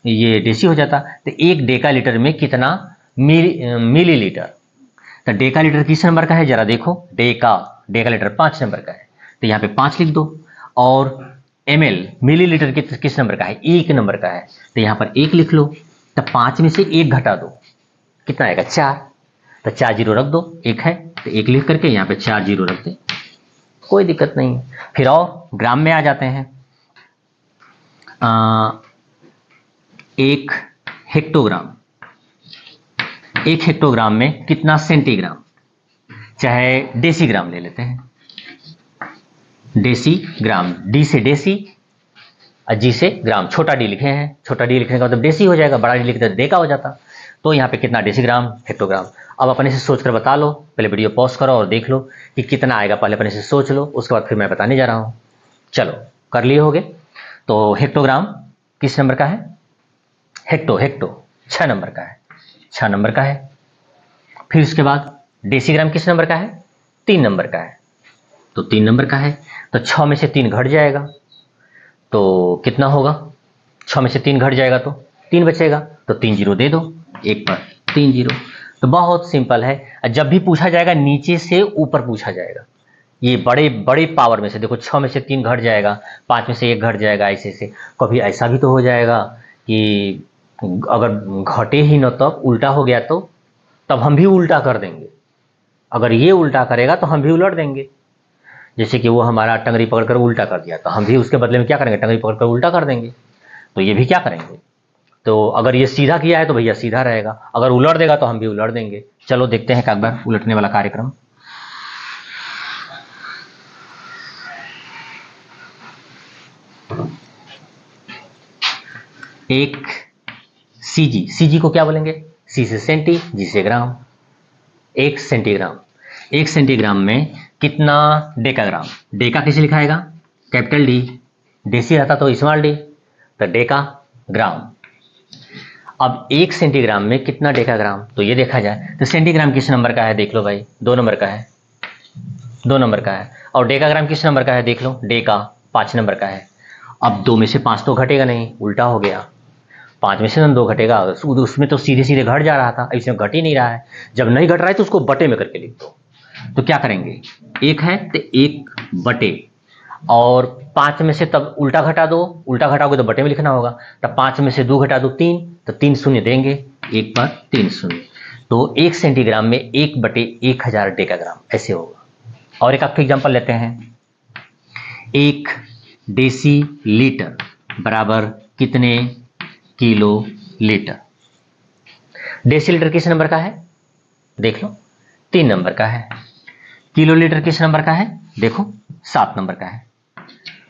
ये डेसी हो जाता। तो 1 डेका लीटर में कितना मिलीलीटर। तो डेका लीटर किस नंबर का है जरा देखो? डेका लीटर 5 नंबर का है, तो यहाँ पे 5 लिख दो। और ml, मिलीलीटर किस नंबर का है? 1 नंबर का है, तो यहाँ पर 1 लिख लो। तो 5 में से 1 घटा दो, कितना आएगा? 4, तो 4 जीरो रख दो। 1 है तो 1 लिख करके यहाँ पे 4 जीरो रख दे, कोई दिक्कत नहीं है। फिर और ग्राम में आ जाते हैं। 1 हेक्टोग्राम, 1 हेक्टोग्राम में कितना सेंटीग्राम? चाहे डेसीग्राम ले लेते हैं, डेसीग्राम, डी से डेसी और जी से ग्राम, छोटा डी लिखे हैं, छोटा डी लिखने का मतलब डेसी हो जाएगा, बड़ा डी लिखते तो डेका हो जाता। तो यहाँ पे कितना डेसीग्राम, हेक्टोग्राम। अब अपने से सोचकर बता लो, पहले वीडियो पॉज करो और देख लो कि कितना आएगा, पहले अपने से सोच लो, उसके बाद फिर मैं बताने जा रहा हूँ। चलो कर लिए होगे। तो हेक्टोग्राम किस नंबर का है? हेक्टो 6 नंबर का है, 6 नंबर का है। फिर उसके बाद डेसीग्राम किस नंबर का है? 3 नंबर का है, तो 3 नंबर का है। तो 6 में से 3 घट जाएगा, तो कितना होगा? 6 में से 3 घट जाएगा तो 3 बचेगा, तो 3 जीरो दे दो, 1 पर 3 जीरो। तो बहुत सिंपल है। जब भी पूछा जाएगा नीचे से ऊपर पूछा जाएगा, ये बड़े बड़े पावर में से। देखो 6 में से 3 घट जाएगा, 5 में से 1 घट जाएगा, ऐसे से। कभी ऐसा भी तो हो जाएगा कि अगर घटे ही न तब उल्टा हो गया, तो तब हम भी उल्टा कर देंगे। अगर ये उल्टा करेगा तो हम भी उलट देंगे। जैसे कि वो हमारा टंगरी पकड़कर उल्टा कर दिया, तो हम भी उसके बदले में क्या करेंगे? टंगरी पकड़कर उल्टा कर देंगे। तो ये भी क्या करेंगे? तो अगर ये सीधा किया है तो भैया सीधा रहेगा, अगर उलट देगा तो हम भी उलट देंगे। चलो देखते हैं एक बार उलटने वाला कार्यक्रम। एक सीजी को क्या बोलेंगे? सी से सेंटी, जी से ग्राम। 1 सेंटीग्राम, 1 सेंटीग्राम में कितना डेकाग्राम? डेका कैसे लिखाएगा? कैपिटल डी, डेसी रहता तो स्मॉल डी, तो डेका ग्राम। अब 1 सेंटीग्राम में कितना डेकाग्राम? तो ये देखा जाए तो सेंटीग्राम किस नंबर का है? देख लो भाई, 2 नंबर का है, 2 नंबर का है। और डेकाग्राम किस नंबर का है? देख लो, डेका 5 नंबर का है। अब 2 में से 5 तो घटेगा नहीं, उल्टा हो गया। 5 में से 2 घटेगा, उसमें तो सीधे सीधे घट जा रहा था, इसमें घट ही नहीं रहा है। जब नहीं घट रहा है तो उसको बटे में करके लिख दो। तो क्या करेंगे? 1 है तो 1 बटे, और 5 में से तब उल्टा घटा दो, उल्टा घटाओगे तो बटे में लिखना होगा। तब 5 में से 2 घटा दो 3, तो 3 शून्य देंगे, 1 पर 3 शून्य। तो 1 सेंटीग्राम में 1 बटे 1000 डेकाग्राम, ऐसे होगा। और एक आपका एग्जाम्पल लेते हैं। 1 डेसी लीटर बराबर कितने किलो लीटर? डेसी लीटर किस नंबर का है? देख लो, 3 नंबर का है। किलो लीटर किस नंबर का है? देखो 7 नंबर का है।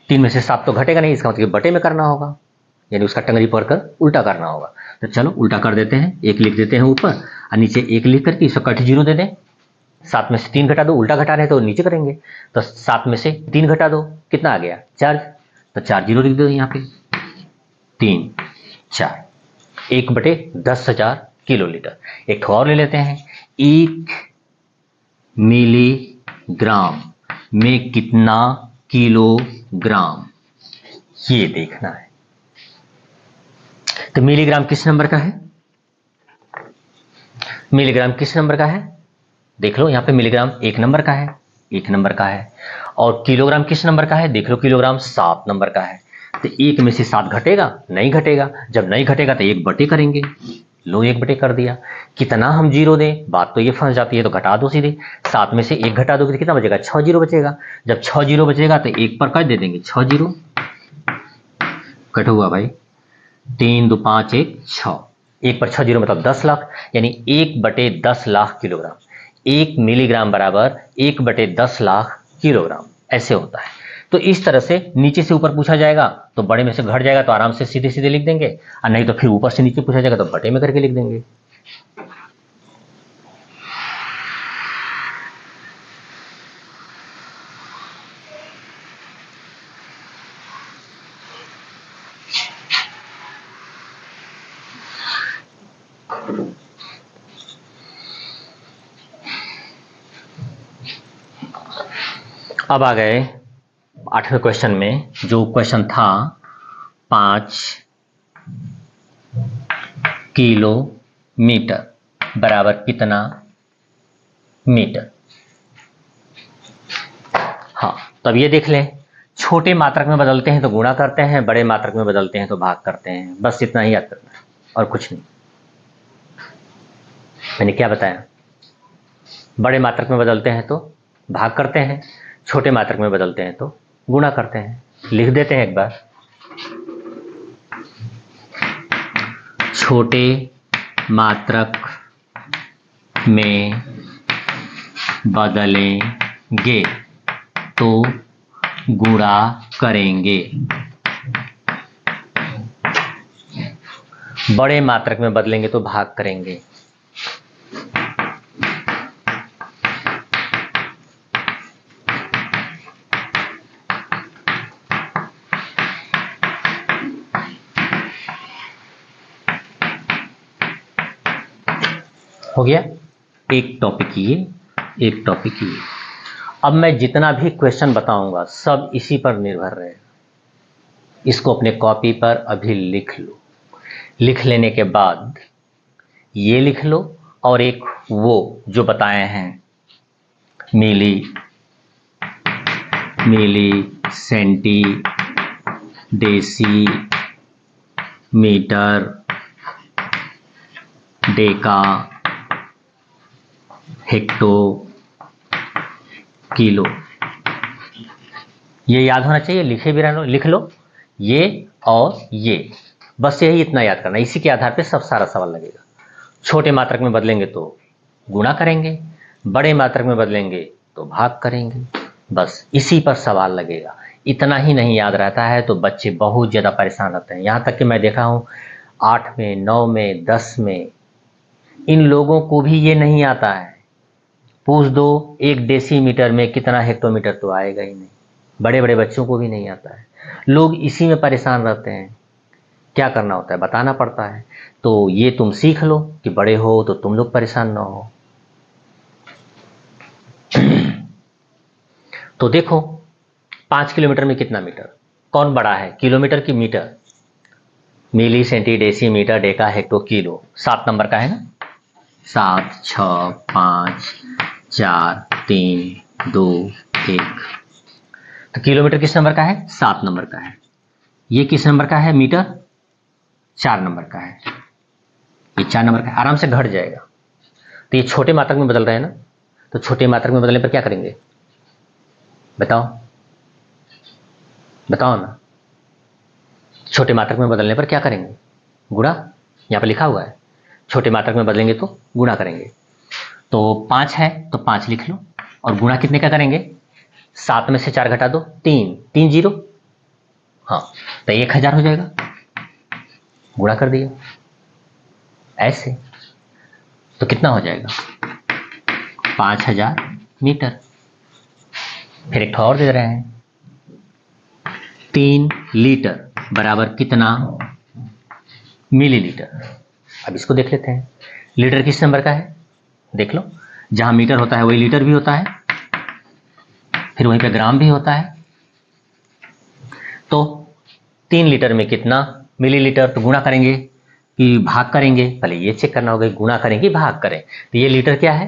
3 में से 7 तो घटेगा नहीं, इसका मतलब बटे में करना होगा, यानी उसका टंगरी पकड़कर उल्टा करना होगा। तो चलो उल्टा कर देते हैं, 1 लिख देते हैं ऊपर और नीचे 1 लिख करके इसका कट जीरो दे दें, 7 में से 3 घटा दो, उल्टा घटा रहे हैं तो नीचे करेंगे, तो 7 में से 3 घटा दो, कितना आ गया 4, तो 4 जीरो लिख दो यहाँ पे, 3 4, 1/10,000 किलोलीटर। एक ठो और ले लेते हैं, 1 मिलीग्राम में कितना किलोग्राम, ये देखना है। तो मिलीग्राम किस नंबर का है, मिलीग्राम किस नंबर का है, देख लो यहाँ पे मिलीग्राम 1 नंबर का है, 1 नंबर का है। और किलोग्राम किस नंबर का है, देख लो किलोग्राम 7 नंबर का है। तो 1 में से 7 घटेगा, नहीं घटेगा, जब नहीं घटेगा तो 1/, करेंगे, लो 1/, कर दिया। कितना हम जीरो दें, बात तो ये फंस जाती है, तो घटा दो सीधे, 7 में से 1 घटा दोगे तो कितना बचेगा, 6 जीरो बचेगा। जब 6 जीरो बचेगा तो 1 पर कट दे देंगे, 6 जीरो कट हुआ भाई, 3 2 5 1 6, 1 पर 6 जीरो मतलब 10 लाख, यानी 1/10 लाख किलोग्राम। 1 मिलीग्राम बराबर 1/10 लाख किलोग्राम, ऐसे होता है। तो इस तरह से नीचे से ऊपर पूछा जाएगा तो बड़े में से घट जाएगा तो आराम से सीधे सीधे लिख देंगे, और नहीं तो फिर ऊपर से नीचे पूछा जाएगा तो बटे में करके लिख देंगे। अब आ गए 8वें क्वेश्चन में, जो क्वेश्चन था 5 किलोमीटर बराबर कितना मीटर। हाँ, तब ये देख लें, छोटे मात्रक में बदलते हैं तो गुणा करते हैं, बड़े मात्रक में बदलते हैं तो भाग करते हैं, बस इतना ही याद करना है और कुछ नहीं। मैंने क्या बताया, बड़े मात्रक में बदलते हैं तो भाग करते हैं, छोटे मात्रक में बदलते हैं तो गुणा करते हैं। लिख देते हैं एक बार, छोटे मात्रक में बदलेंगे तो गुणा करेंगे, बड़े मात्रक में बदलेंगे तो भाग करेंगे। हो गया, एक टॉपिक ये, एक टॉपिक ये। अब मैं जितना भी क्वेश्चन बताऊंगा सब इसी पर निर्भर रहेगा, इसको अपने कॉपी पर अभी लिख लो। लिख लेने के बाद ये लिख लो, और एक वो जो बताए हैं, milli centi deci metre deca hecto kilo, ये याद होना चाहिए, लिखे भी रहना, लिख लो ये और ये, बस यही इतना याद करना, इसी के आधार पे सब सारा सवाल लगेगा। छोटे मात्रक में बदलेंगे तो गुणा करेंगे, बड़े मात्रक में बदलेंगे तो भाग करेंगे, बस इसी पर सवाल लगेगा। इतना ही नहीं याद रहता है तो बच्चे बहुत ज़्यादा परेशान रहते हैं, यहाँ तक कि मैं देखा हूँ 8 में 9 में 10 में इन लोगों को भी ये नहीं आता है। पूछ दो 1 डेसीमीटर में कितना हेक्टोमीटर, तो आएगा ही नहीं, बड़े बड़े बच्चों को भी नहीं आता है। लोग इसी में परेशान रहते हैं, क्या करना होता है, बताना पड़ता है। तो ये तुम सीख लो कि बड़े हो तो तुम लोग परेशान ना हो। तो देखो 5 किलोमीटर में कितना मीटर, कौन बड़ा है, किलोमीटर की metre, milli centi deci metre deca hecto kilo, 7 number का है ना, 7 6 5 4 3 2 1। तो किलोमीटर किस नंबर का है, 7 नंबर का है। ये किस नंबर का है, मीटर 4 नंबर का है, ये 4 नंबर का है, आराम से घट जाएगा। तो ये छोटे मात्रक में बदल रहे हैं ना, तो छोटे मात्रक में बदलने पर क्या करेंगे, बताओ बताओ ना, छोटे मात्रक में बदलने पर क्या करेंगे, गुणा, यहाँ पर लिखा हुआ है, छोटे मात्रक में बदलेंगे तो गुणा करेंगे। तो 5 है तो 5 लिख लो, और गुणा कितने का करेंगे, 7 में से 4 घटा दो, 3 3 जीरो, हाँ तो 1000 हो जाएगा, गुणा कर दिया ऐसे, तो कितना हो जाएगा 5000 मीटर। फिर एक और दे रहे हैं 3 लीटर बराबर कितना मिलीलीटर। अब इसको देख लेते हैं। लीटर किस नंबर का है, देख लो, जहां मीटर होता है वही लीटर भी होता है, फिर वहीं पे ग्राम भी होता है। तो 3 लीटर में कितना मिलीलीटर, तो गुणा करेंगे कि भाग करेंगे, पहले ये चेक करना होगा गुणा करें कि भाग करें। तो ये लीटर क्या है,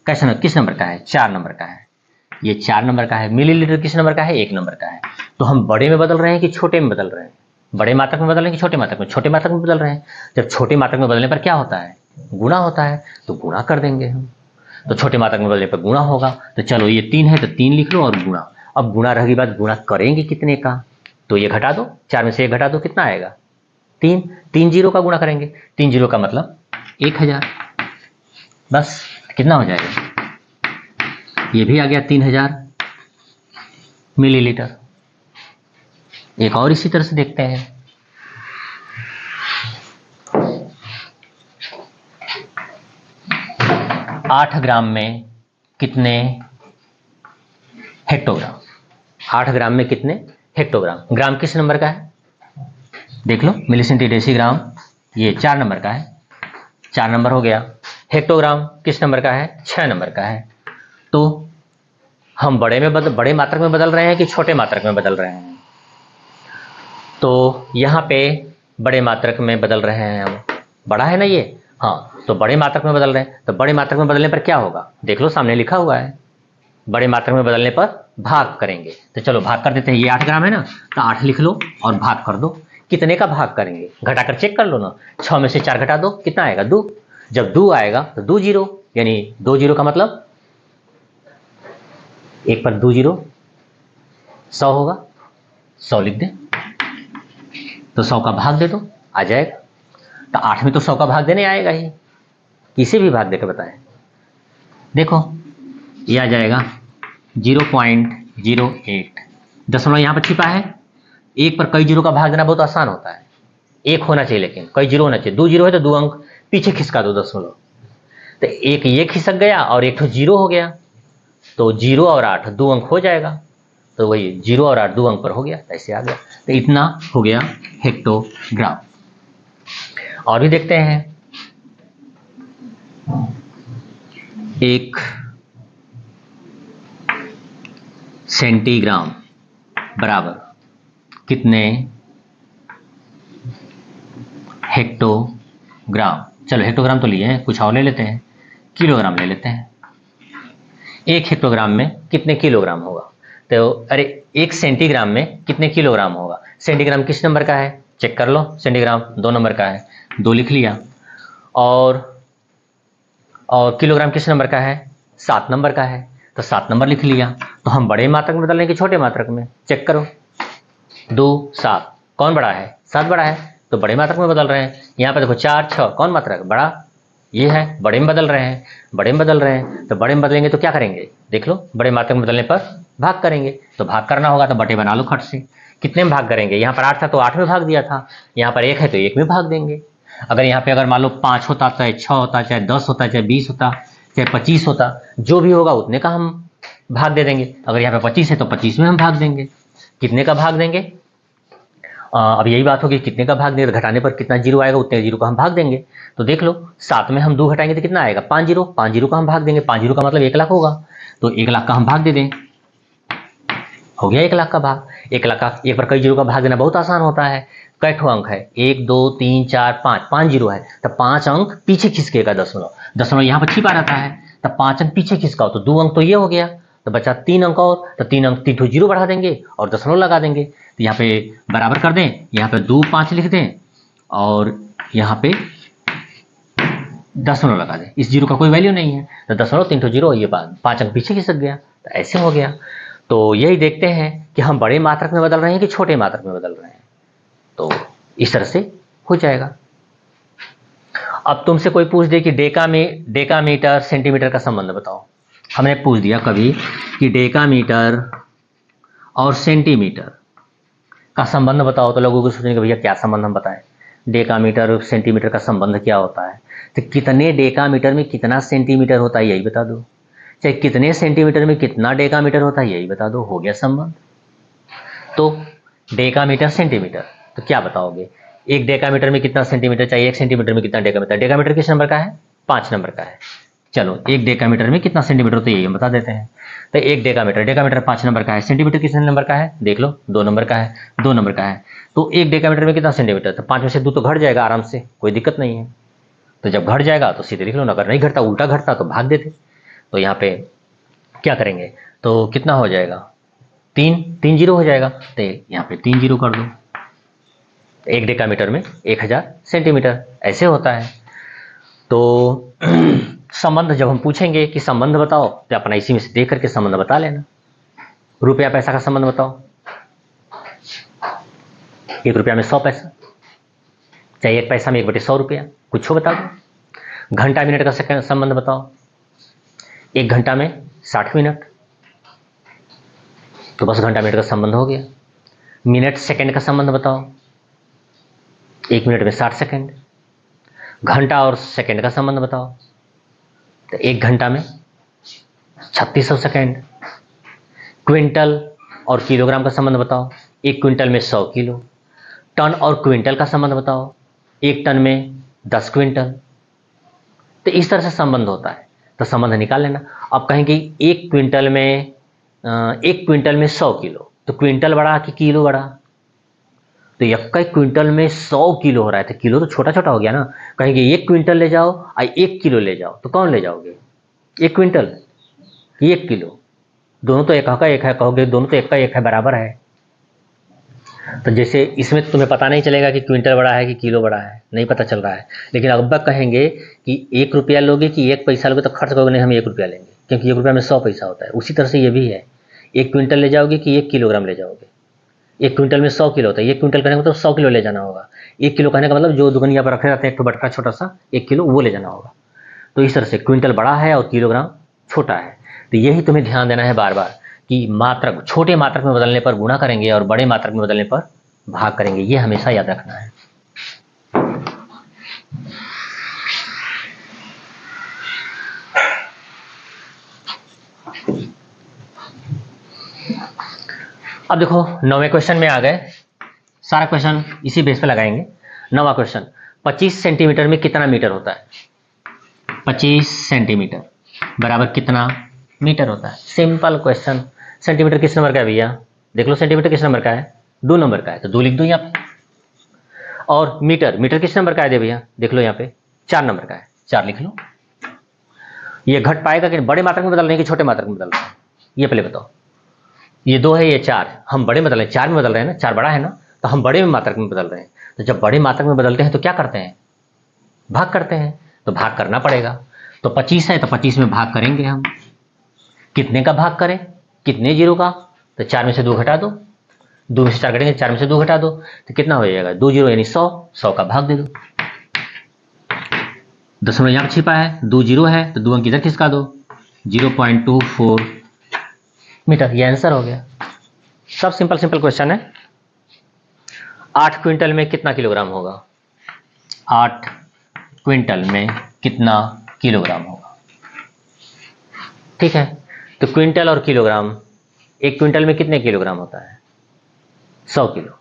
कैसा किस नंबर का है, 4 नंबर का है, ये 4 नंबर का है। मिलीलीटर किस नंबर का है, 1 नंबर का है। तो हम बड़े में बदल रहे हैं कि छोटे में बदल रहे हैं, बड़े मात्रक में बदल रहे हैं कि छोटे मात्रक में, छोटे मात्रक में बदल रहे हैं। जब छोटे मात्रक में बदलने पर क्या होता है, गुणा होता है, तो गुणा कर देंगे हम। तो छोटे मात्रक में बदलने पर गुणा होगा। तो चलो ये 3 है तो 3 लिख लो और गुणा। अब गुणा रही बात, गुणा करेंगे कितने का, तो ये घटा दो, 4 में से 1 घटा दो, कितना आएगा 3। 3 जीरो का गुणा करेंगे, 3 जीरो का मतलब 1000। बस कितना हो जाएगा, ये भी आ गया 3000 मिलीलीटर। एक और इसी तरह से देखते हैं। आठ ग्राम में कितने हेक्टोग्राम, 8 ग्राम में कितने हेक्टोग्राम। ग्राम किस नंबर का है, देख लो, मिलीसेंटीडेसीग्राम ये 4 नंबर का है, 4 नंबर हो गया। हेक्टोग्राम किस नंबर का है, 6 नंबर का है। तो हम बड़े मात्रक में बदल रहे हैं कि छोटे मात्रक में बदल रहे हैं, तो यहाँ पे बड़े मात्रक में बदल रहे हैं हम, बड़ा है ना ये, हाँ, तो बड़े मात्रक में बदल रहे हैं। तो बड़े मात्रक में बदलने पर क्या होगा, देख लो सामने लिखा हुआ है, बड़े मात्रक में बदलने पर भाग करेंगे। तो चलो भाग कर देते हैं, ये 8 ग्राम है ना, तो 8 लिख लो और भाग कर दो। कितने का भाग करेंगे, घटाकर चेक कर लो ना, 6 में से 4 घटा दो, कितना आएगा 2। जब 2 आएगा तो 2 जीरो, यानी 2 जीरो का मतलब 1 पर 2 जीरो 100 होगा, 100 लिख दें। तो 100 का भाग दे दो, आ जाएगा। तो 8 में तो 100 का भाग देने आएगा ही, किसे भी भाग देकर बताएं। देखो ये आ जाएगा 0.08। दशमलव यहाँ पर छिपा है, 1 पर कई जीरो का भाग देना बहुत आसान होता है, 1 होना चाहिए लेकिन कई जीरो होना चाहिए। 2 जीरो है तो 2 अंक पीछे खिसका दो दशमलव, तो एक ये खिसक गया और एक तो जीरो हो गया, तो 0 और 8 2 अंक हो जाएगा। तो वही 0 और 8 2 अंक पर हो गया, ऐसे आ गया। तो इतना हो गया हेक्टोग्राम। और भी देखते हैं, 1 सेंटीग्राम बराबर कितने हेक्टोग्राम। चलो हेक्टोग्राम तो लिए हैं, कुछ और ले लेते हैं, किलोग्राम ले लेते हैं। 1 हेक्टोग्राम में कितने किलोग्राम होगा, तो अरे 1 सेंटीग्राम में कितने किलोग्राम होगा। सेंटीग्राम किस नंबर का है, चेक कर लो, सेंटीग्राम 2 नंबर का है, 2 लिख लिया। और किलोग्राम किस नंबर का है, 7 नंबर का है, तो 7 नंबर लिख लिया। तो हम बड़े मात्रक में बदल रहे हैं कि छोटे मात्रक में, चेक करो, 2 7 कौन बड़ा है, 7 बड़ा है, तो बड़े मात्रक में बदल रहे हैं। यहाँ पर देखो 4 6 कौन मात्रक बड़ा, ये है, बड़े में बदल रहे हैं, बड़े में बदल रहे हैं। तो बड़े में बदलेंगे तो क्या करेंगे, देख लो, बड़े मात्रक में बदलने पर भाग करेंगे। तो भाग करना होगा तो बटे बना लो खट से, कितने में भाग करेंगे, यहाँ पर 8 था तो 8 में भाग दिया था, यहाँ पर 1 है तो 1 में भाग देंगे। अगर यहाँ पे अगर मान लो 5 होता, चाहे 6 होता, चाहे 10 होता, चाहे 20 होता, चाहे 25 होता, जो भी होगा उतने का हम भाग दे देंगे। अगर यहाँ पे 25 है तो 25 में हम भाग देंगे। कितने का भाग देंगे, अब यही बात होगी, कितने का भाग देंगे, घटाने पर कितना जीरो आएगा उतने जीरो का हम भाग देंगे। तो देख लो 7 में हम 2 घटाएंगे तो कितना आएगा, 5 जीरो, 5 जीरो का हम भाग देंगे। 5 जीरो का मतलब 1 लाख होगा, तो 1 लाख का हम भाग दे दें, हो गया 1 लाख का भाग। 1 लाख का, 1 पर कई जीरो का भाग देना बहुत आसान होता है। कई ठो अंक है, 1 2 3 4 5, 5 जीरो है, तो 5 अंक पीछे खिसकेगा दशमलव, दशमलव यहाँ पर छिपा रहता है, तो 5 अंक पीछे खिसकाओ तो 2 अंक तो ये हो गया, तो बचा 3 अंक और, तो 3 अंक 3 ठो जीरो बढ़ा देंगे और दशमलव लगा देंगे। तो यहाँ पे बराबर कर दें, यहाँ पे 2 5 लिख दें और यहाँ पे दशमलव लगा दें, इस जीरो का कोई वैल्यू नहीं है, तो दशमलव 3 ठो जीरो, ये 5 अंक पीछे खिसक गया, तो ऐसे हो गया। तो यही देखते हैं कि हम बड़े मात्रक में बदल रहे हैं कि छोटे मात्रक में बदल रहे हैं, तो इस तरह से हो जाएगा। अब तुमसे कोई पूछ दे कि डेकामीटर सेंटीमीटर का संबंध बताओ, हमने पूछ दिया कभी कि डेकामीटर और सेंटीमीटर का संबंध बताओ, तो लोगों को सोचेंगे भैया क्या संबंध हम बताएं, डेकामीटर और सेंटीमीटर का संबंध क्या होता है। तो कितने डेकामीटर में कितना सेंटीमीटर होता है यही बता दो, चाहे कितने सेंटीमीटर में कितना डेकामीटर होता है यही बता दो, हो गया संबंध। तो डेकामीटर सेंटीमीटर, तो क्या बताओगे, एक डेकामीटर में कितना सेंटीमीटर चाहिए, एक सेंटीमीटर में कितना डेकामीटर। डेकामीटर किस नंबर का है, 5 नंबर का है। चलो एक डेकामीटर में कितना सेंटीमीटर होता है यही हम बता देते हैं। तो एक डेकामीटर, डेकामीटर 5 नंबर का है, सेंटीमीटर कितने नंबर का है देख लो, 2 नंबर का है, 2 नंबर का है। तो एक डेकामीटर में कितना सेंटीमीटर, तो 5 में से 2 तो घट जाएगा आराम से, कोई दिक्कत नहीं है। तो जब घट जाएगा तो सीधे लिख लो, अगर नहीं घटता उल्टा घटता तो भाग देते। तो यहाँ पे क्या करेंगे, तो कितना हो जाएगा, 3 जीरो हो जाएगा। तो यहाँ पे 3 जीरो कर दो। एक डेकामीटर में 1000 सेंटीमीटर ऐसे होता है। तो संबंध जब हम पूछेंगे कि संबंध बताओ, तो अपना इसी में से देख करके संबंध बता लेना। रुपया पैसा का संबंध बताओ, 1 रुपया में 100 पैसा, चाहे 1 पैसा में 1/100 रुपया, कुछ बता दो। घंटा मिनट का संबंध बताओ, 1 घंटा में 60 मिनट, तो बस घंटा मिनट का संबंध हो गया। मिनट सेकंड का संबंध बताओ, 1 मिनट में 60 सेकंड। घंटा और सेकंड का संबंध बताओ, तो 1 घंटा में 3600 सेकंड। क्विंटल और किलोग्राम का संबंध बताओ, 1 क्विंटल में 100 किलो। टन और क्विंटल का संबंध बताओ, 1 टन में 10 क्विंटल। तो इस तरह से संबंध होता है, तो संबंध निकाल लेना। अब कहेंगे 1 क्विंटल में 100 किलो, तो क्विंटल बड़ा कि किलो बड़ा, तो 1 क्विंटल में 100 किलो हो रहा है, तो किलो तो छोटा छोटा हो गया ना। कहेंगे 1 क्विंटल ले जाओ और 1 किलो ले जाओ, तो कौन ले जाओगे, 1 क्विंटल कि 1 किलो, दोनों तो एक का एक है, कहोगे दोनों तो एक का एक है, बराबर है। तो जैसे इसमें तुम्हें पता नहीं चलेगा कि क्विंटल बड़ा है कि किलो बड़ा है, नहीं पता चल रहा है। लेकिन अब कहेंगे कि 1 रुपया लोगे कि 1 पैसा लोगे, तो खर्च करोगे नहीं, हम 1 रुपया लेंगे, क्योंकि 1 रुपया में 100 पैसा होता है। उसी तरह से ये भी है, 1 क्विंटल ले जाओगे कि 1 किलोग्राम ले जाओगे। 1 क्विंटल में 100 किलो होता है, 1 क्विंटल कहने का मतलब 100 किलो ले जाना होगा। 1 किलो कहने का मतलब जो दुकानिया पर रखे रहते हैं एक तो बटका छोटा सा 1 किलो, वो ले जाना होगा। तो इस तरह से क्विंटल बड़ा है और किलोग्राम छोटा है। तो यही तुम्हें ध्यान देना है बार बार कि मात्रक छोटे मात्रक में बदलने पर गुणा करेंगे और बड़े मात्रक में बदलने पर भाग करेंगे, ये हमेशा याद रखना है। अब देखो 9वें क्वेश्चन में आ गए, सारा क्वेश्चन इसी बेस पे लगाएंगे। 9वां क्वेश्चन, 25 सेंटीमीटर में कितना मीटर होता है। 25 सेंटीमीटर बराबर कितना मीटर होता है। Simple question. सेंटीमीटर किस नंबर का है भैया, देख लो सेंटीमीटर किस नंबर का है, 2 नंबर का है, तो 2 लिख दो यहाँ पे। और मीटर, मीटर किस नंबर का है दे भैया, देख लो यहाँ पे 4 नंबर का है, 4 लिख लो। ये घट पाएगा कि बड़े मात्रक में बदल रहे हैं कि छोटे मात्रक में बदल रहे हैं, ये पहले बताओ। ये 2 है, ये 4, हम बड़े में बदल रहे हैं, 4 में बदल रहे हैं ना, 4 बड़ा है ना, तो हम बड़े में मात्रक में बदल रहे हैं। तो जब बड़े मात्रक में बदलते हैं तो क्या करते हैं, भाग करते हैं, तो भाग करना पड़ेगा। तो 25 है तो 25 में भाग करेंगे हम, कितने का भाग करें, कितने जीरो का, तो 4 में से 2 घटा दो, 2 में से 4 घटेंगे, 4 में से 2 घटा दो, तो कितना हो जाएगा, 2 जीरो यानी 100, 100 का भाग दे दो। दशमलव यहाँ पर छिपा है, 2 जीरो है तो 2 अंक इधर खिसका दो, 0.24 मीटर, ये आंसर हो गया। सब सिंपल सिंपल क्वेश्चन है। 8 क्विंटल में कितना किलोग्राम होगा, 8 क्विंटल में कितना किलोग्राम होगा। ठीक है, तो क्विंटल और किलोग्राम, 1 क्विंटल में कितने किलोग्राम होता है, 100 किलो,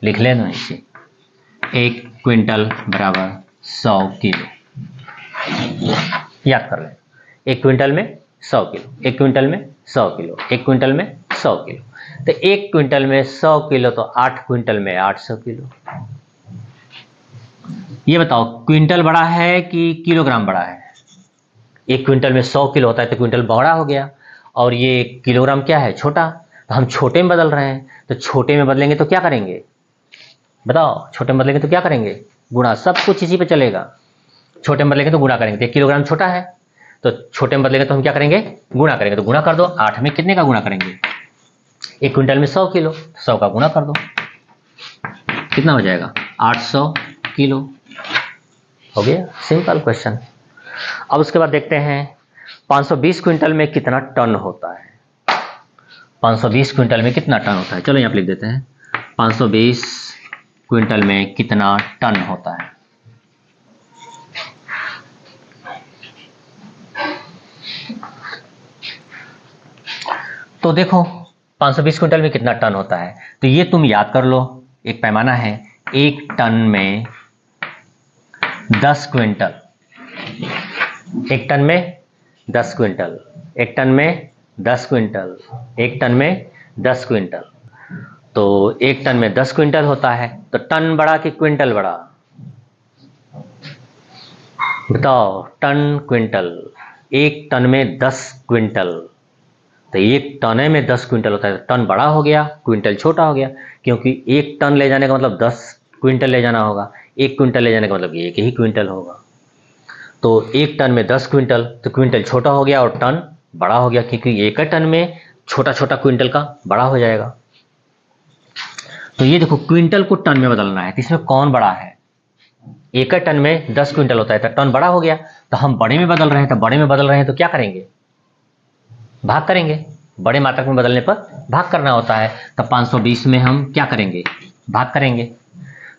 लिख लेना इसे। 1 क्विंटल बराबर 100 किलो, याद कर लें। 1 क्विंटल में 100 किलो, 1 क्विंटल में 100 किलो, 1 क्विंटल में 100 किलो, तो 1 क्विंटल में 100 किलो, तो 8 क्विंटल में 800 किलो। ये बताओ क्विंटल बड़ा है कि किलोग्राम बड़ा है। 1 क्विंटल में 100 किलो होता है तो क्विंटल बड़ा हो गया, और ये किलोग्राम क्या है, छोटा, तो हम छोटे में बदल रहे हैं। तो छोटे में बदलेंगे तो क्या करेंगे बताओ, छोटे में बदलेंगे तो क्या करेंगे, गुणा, सब कुछ इसी पे चलेगा। छोटे में बदलेंगे तो गुणा करेंगे, तो 1 किलोग्राम छोटा है, तो छोटे में बदलेंगे तो हम क्या करेंगे, गुणा करेंगे, तो गुणा कर दो। 8 में कितने का गुणा करेंगे, 1 क्विंटल में 100 किलो, 100 का गुणा कर दो, कितना हो जाएगा, 800 किलो। हो गया, सिंपल क्वेश्चन। अब उसके बाद देखते हैं 520 क्विंटल में कितना टन होता है। 520 क्विंटल में कितना टन होता है, चलो यहाँ पे लिख देते हैं, 520 क्विंटल में कितना टन होता है। तो देखो 520 क्विंटल में कितना टन होता है, तो ये तुम याद कर लो, एक पैमाना है, 1 टन में 10 क्विंटल, 1 टन में 10 क्विंटल, 1 टन में 10 क्विंटल, 1 टन में 10 क्विंटल। तो 1 टन में 10 क्विंटल होता है, तो टन बड़ा कि क्विंटल बड़ा? बताओ, टन क्विंटल। 1 टन में 10 क्विंटल, तो 1 टन में 10 क्विंटल होता है, टन बड़ा हो गया, क्विंटल छोटा हो गया, क्योंकि 1 टन ले जाने का मतलब 10 क्विंटल ले जाना होगा, 1 क्विंटल ले जाने का मतलब 1 ही क्विंटल होगा। तो 1 टन में 10 क्विंटल, तो क्विंटल छोटा हो गया और टन बड़ा हो गया, क्योंकि 1 टन में छोटा छोटा क्विंटल का बड़ा हो जाएगा। तो ये देखो, क्विंटल को टन में बदलना है, तो इसमें कौन बड़ा है? 1 टन में 10 क्विंटल होता है, तो टन बड़ा हो गया, तो हम बड़े में बदल रहे हैं, तो बड़े में बदल रहे हैं तो क्या करेंगे? भाग करेंगे। बड़े मात्रक में बदलने पर भाग करना होता है, तो 520 में हम क्या करेंगे? भाग करेंगे।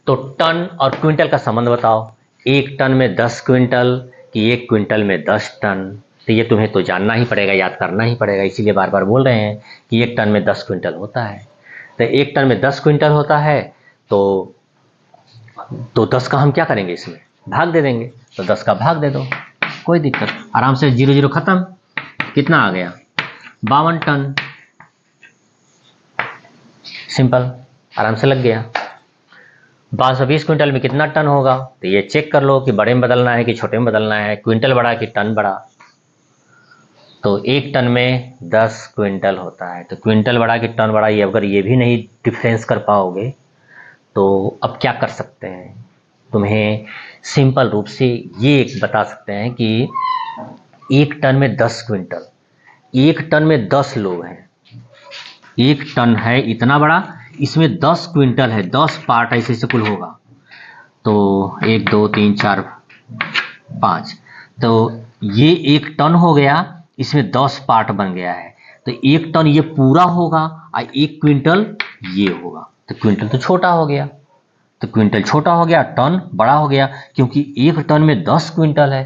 तो टन और क्विंटल का संबंध बताओ, 1 टन में 10 क्विंटल कि 1 क्विंटल में 10 टन? तो ये तुम्हें तो जानना ही पड़ेगा, याद करना ही पड़ेगा, इसीलिए बार बार बोल रहे हैं कि 1 टन में 10 क्विंटल होता है। तो 1 टन में 10 क्विंटल होता है, तो 10 का हम क्या करेंगे? इसमें भाग दे देंगे, तो 10 का भाग दे दो, कोई दिक्कत, आराम से 0 0 खत्म। कितना आ गया? 52 टन। सिंपल, आराम से लग गया। 520 क्विंटल में कितना टन होगा? तो ये चेक कर लो कि बड़े में बदलना है कि छोटे में बदलना है, क्विंटल बड़ा कि टन बड़ा। तो 1 टन में 10 क्विंटल होता है, तो क्विंटल बड़ा कि टन बड़ा, ये अगर ये भी नहीं डिफरेंस कर पाओगे तो अब क्या कर सकते हैं? तुम्हें सिंपल रूप से ये एक बता सकते हैं कि 1 टन में 10 क्विंटल, 1 टन में 10 लोग हैं, 1 टन है इतना बड़ा, इसमें 10 क्विंटल है, 10 पार्ट ऐसे से कुल होगा, तो 1 2 3 4 5, तो ये 1 टन हो गया, इसमें 10 पार्ट बन गया है, तो 1 टन ये पूरा होगा और 1 क्विंटल ये होगा, तो क्विंटल तो छोटा हो गया, तो क्विंटल छोटा हो गया, टन बड़ा हो गया, क्योंकि 1 टन में 10 क्विंटल है,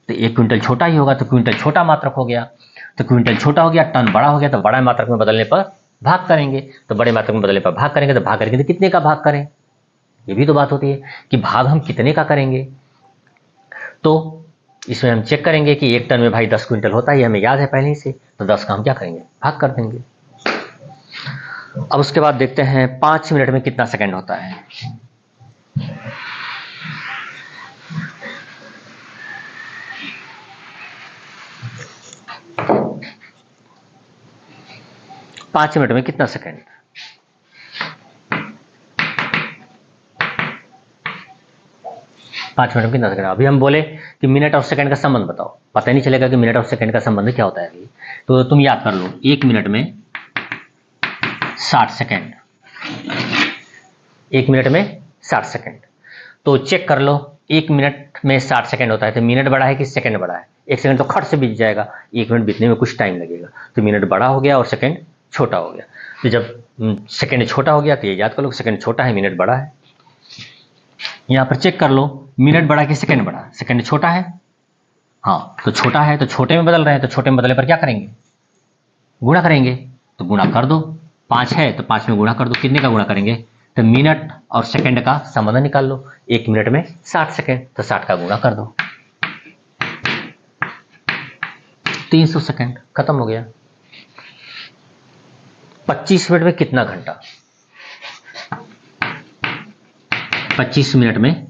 तो 1 क्विंटल छोटा ही होगा, तो क्विंटल छोटा मात्रक हो गया, तो क्विंटल छोटा हो गया, टन बड़ा हो गया, तो बड़ा मात्रक में बदलने पर भाग करेंगे, तो बड़े मात्रक में बदलने पर भाग करेंगे, तो भाग करेंगे तो कितने का भाग करें? ये भी तो बात होती है कि भाग हम कितने का करेंगे। तो इसमें हम चेक करेंगे कि 1 टन में भाई 10 क्विंटल होता है, हमें याद है पहले ही से, तो 10 का हम क्या करेंगे? भाग कर देंगे। अब उसके बाद देखते हैं 5 मिनट में कितना सेकंड होता है। पाँच मिनट में कितना सेकंड? पाँच मिनट में कितना सेकंड? अभी हम बोले कि मिनट और सेकंड का संबंध बताओ, पता ही नहीं चलेगा कि मिनट और सेकंड का संबंध क्या होता है अभी। तो तुम याद कर लो, 1 मिनट में 60 सेकंड, 1 मिनट में 60 सेकंड। तो चेक कर लो, 1 मिनट में 60 सेकंड होता है, तो मिनट बड़ा है कि सेकंड बड़ा है? 1 सेकंड तो खट से बीत जाएगा, 1 मिनट बीतने में कुछ टाइम लगेगा, तो मिनट बड़ा हो गया और सेकंड छोटा हो गया। तो जब सेकंड छोटा हो गया तो ये याद कर लो, सेकंड छोटा है, मिनट बड़ा है। यहाँ पर चेक कर लो, मिनट बड़ा कि सेकंड बड़ा? सेकंड छोटा है, हाँ, तो छोटा है, तो छोटे में बदल रहे हैं, तो छोटे में बदलने पर क्या करेंगे? गुणा करेंगे, तो गुणा कर दो, 5 है तो 5 में गुणा कर दो, कितने का गुणा करेंगे? तो मिनट और सेकंड का संबंध निकाल लो, 1 मिनट में 60 सेकंड, तो 60 का गुणा कर दो, 300 सेकंड, खत्म हो गया। 25 मिनट में कितना घंटा? 25 मिनट में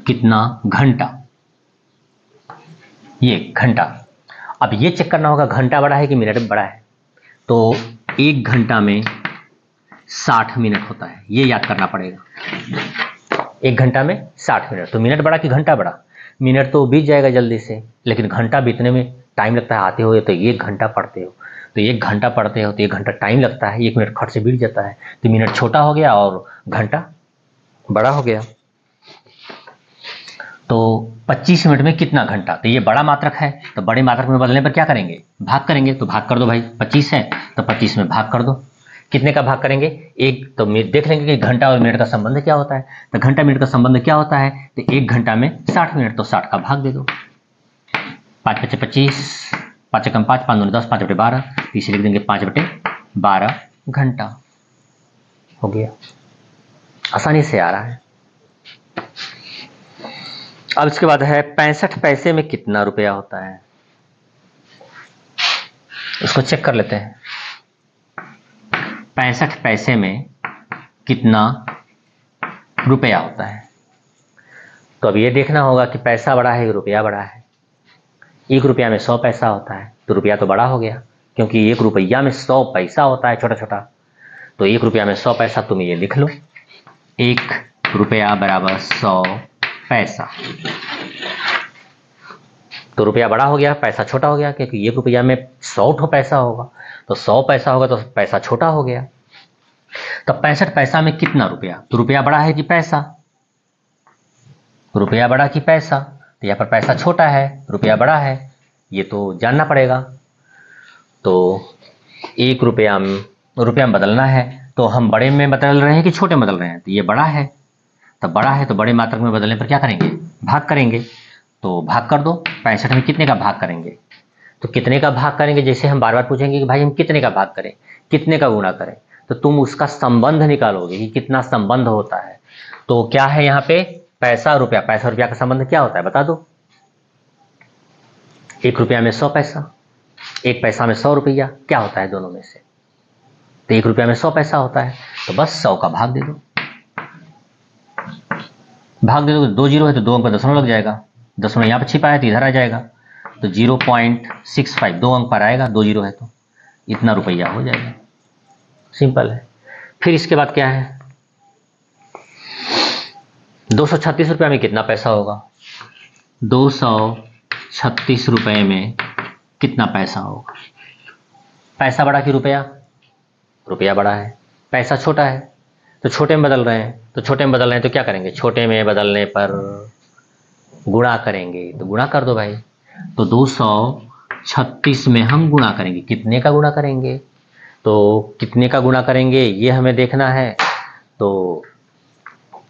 कितना घंटा? ये घंटा। अब ये चेक करना होगा घंटा बड़ा है कि मिनट बड़ा है। तो 1 घंटा में 60 मिनट होता है, ये याद करना पड़ेगा। 1 घंटा में 60 मिनट, तो मिनट बड़ा कि घंटा बड़ा? मिनट तो बीत जाएगा जल्दी से, लेकिन घंटा बीतने में टाइम लगता है। आते हो तो 1 घंटा पढ़ते हो, तो 1 घंटा पढ़ते हो तो 1 घंटा टाइम लगता है, 1 मिनट खट से बीत जाता है, तो मिनट छोटा हो गया और घंटा बड़ा हो गया। तो 25 मिनट में कितना घंटा? तो ये बड़ा मात्रक है, तो बड़े मात्रक में बदलने पर क्या करेंगे? भाग करेंगे, तो भाग कर दो भाई, 25 है तो 25 में भाग कर दो। कितने का भाग करेंगे? 1, तो देख लेंगे कि घंटा और मिनट का संबंध क्या होता है। तो घंटा मिनट का संबंध क्या होता है? तो 1 घंटा में 60 मिनट, तो 60 का भाग दे दो, 5 × 5 = 25, 5 × 5 = 5, 5 × 10 = 5 × 12, तो इसे लिख देंगे 5/12 घंटा। हो गया, आसानी से आ रहा है। अब इसके बाद है 65 पैसे में कितना रुपया होता है, इसको चेक कर लेते हैं। 65 पैसे में कितना रुपया होता है, तो अब ये देखना होगा कि पैसा बड़ा है कि रुपया बड़ा है। 1 रुपया में 100 पैसा होता है, तो रुपया तो बड़ा हो गया, क्योंकि 1 रुपया में 100 पैसा होता है छोटा छोटा। तो 1 रुपया में 100 पैसा, तुम ये लिख लो, 1 रुपया बराबर 100 पैसा। तो रुपया बड़ा हो गया, पैसा छोटा हो गया, क्योंकि 1 रुपया में 100 ठो पैसा होगा, तो 100 पैसा होगा तो पैसा छोटा हो गया। तो 65 पैसा में कितना रुपया, तो रुपया बड़ा है कि पैसा, रुपया बड़ा कि पैसा, तो यहाँ पर पैसा छोटा है, रुपया बड़ा है, ये तो जानना पड़ेगा। तो 1 रुपया में बदलना है, तो हम बड़े में बदल रहे हैं कि छोटे में बदल रहे हैं, तो ये बड़ा है, तब बड़ा है तो बड़े मात्रक में बदलने पर क्या करेंगे, भाग करेंगे। तो भाग कर दो, 65 में कितने का भाग करेंगे, तो कितने का भाग करेंगे, जैसे हम बार बार पूछेंगे कि भाई हम कितने का भाग करें, कितने का गुणा करें, तो तुम उसका संबंध निकालोगे कि कितना संबंध होता है। तो क्या है यहाँ पे, पैसा रुपया, पैसा रुपया का संबंध क्या होता है बता दो। 1 रुपया में 100 पैसा, 1 पैसा में 100 रुपया, क्या होता है दोनों में से, तो 1 रुपया में 100 पैसा होता है, तो बस 100 का भाग दे दो। भाग दे दो, 2 जीरो है तो 2 अंक पर दशमलव लग जाएगा, दशमलव यहाँ पर छिपा है तो इधर आ जाएगा, तो 0.65 2 अंक पर आएगा, 2 जीरो है तो इतना रुपया हो जाएगा। सिंपल है। फिर इसके बाद क्या है, 236 रुपये में कितना पैसा होगा, 236 रुपये में कितना पैसा होगा। पैसा बड़ा कि रुपया, रुपया बड़ा है, पैसा छोटा है, तो छोटे में बदल रहे हैं, तो छोटे में बदल रहे हैं तो क्या करेंगे, छोटे में बदलने पर गुणा करेंगे, तो गुणा कर दो भाई। तो 236 में हम गुणा करेंगे, कितने का गुणा करेंगे, तो कितने का गुणा करेंगे ये हमें देखना है। तो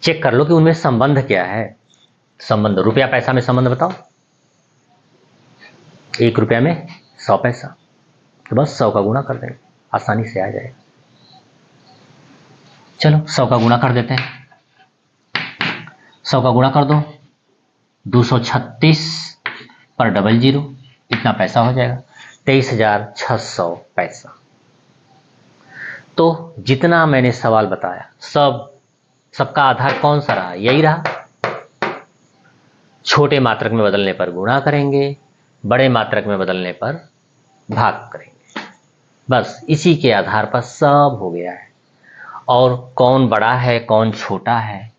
चेक कर लो कि उनमें संबंध क्या है। संबंध, रुपया पैसा में संबंध बताओ। 1 रुपया में 100 पैसा, तो बस 100 का गुणा कर देंगे, आसानी से आ जाएगा। चलो 100 का गुणा कर देते हैं, 100 का गुणा कर दो, 236 पर 00, इतना पैसा हो जाएगा, 23,600 पैसा। तो जितना मैंने सवाल बताया सबका आधार कौन सा रहा, यही रहा। छोटे मात्रक में बदलने पर गुणा करेंगे, बड़े मात्रक में बदलने पर भाग करेंगे, बस इसी के आधार पर सब हो गया है। और कौन बड़ा है कौन छोटा है,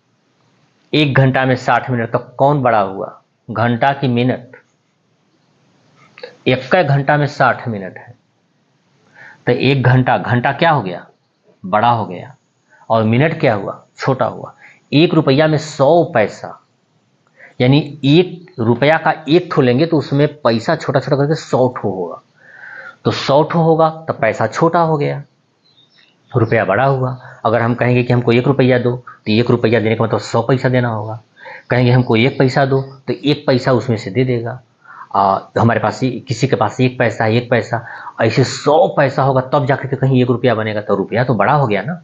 1 घंटा में 60 मिनट, तो कौन बड़ा हुआ, घंटा की मिनट। 1 घंटा में 60 मिनट है, तो 1 घंटा, घंटा क्या हो गया, बड़ा हो गया, और मिनट क्या हुआ, छोटा हुआ। 1 रुपया में 100 पैसा, यानी 1 रुपया का 1 ठो लेंगे तो उसमें पैसा छोटा छोटा करके 100 ठो होगा, तो 100 ठो होगा तो पैसा छोटा हो गया, रुपया बड़ा हुआ। अगर हम कहेंगे कि हमको 1 रुपया दो, तो 1 रुपया देने का मतलब 100 पैसा देना होगा। कहेंगे हमको 1 पैसा दो, तो 1 पैसा उसमें से दे देगा। हमारे पास किसी के पास 1 पैसा, 1 पैसा, ऐसे 100 पैसा होगा तब जाकर के कहीं 1 रुपया बनेगा, तो रुपया तो बड़ा हो गया ना,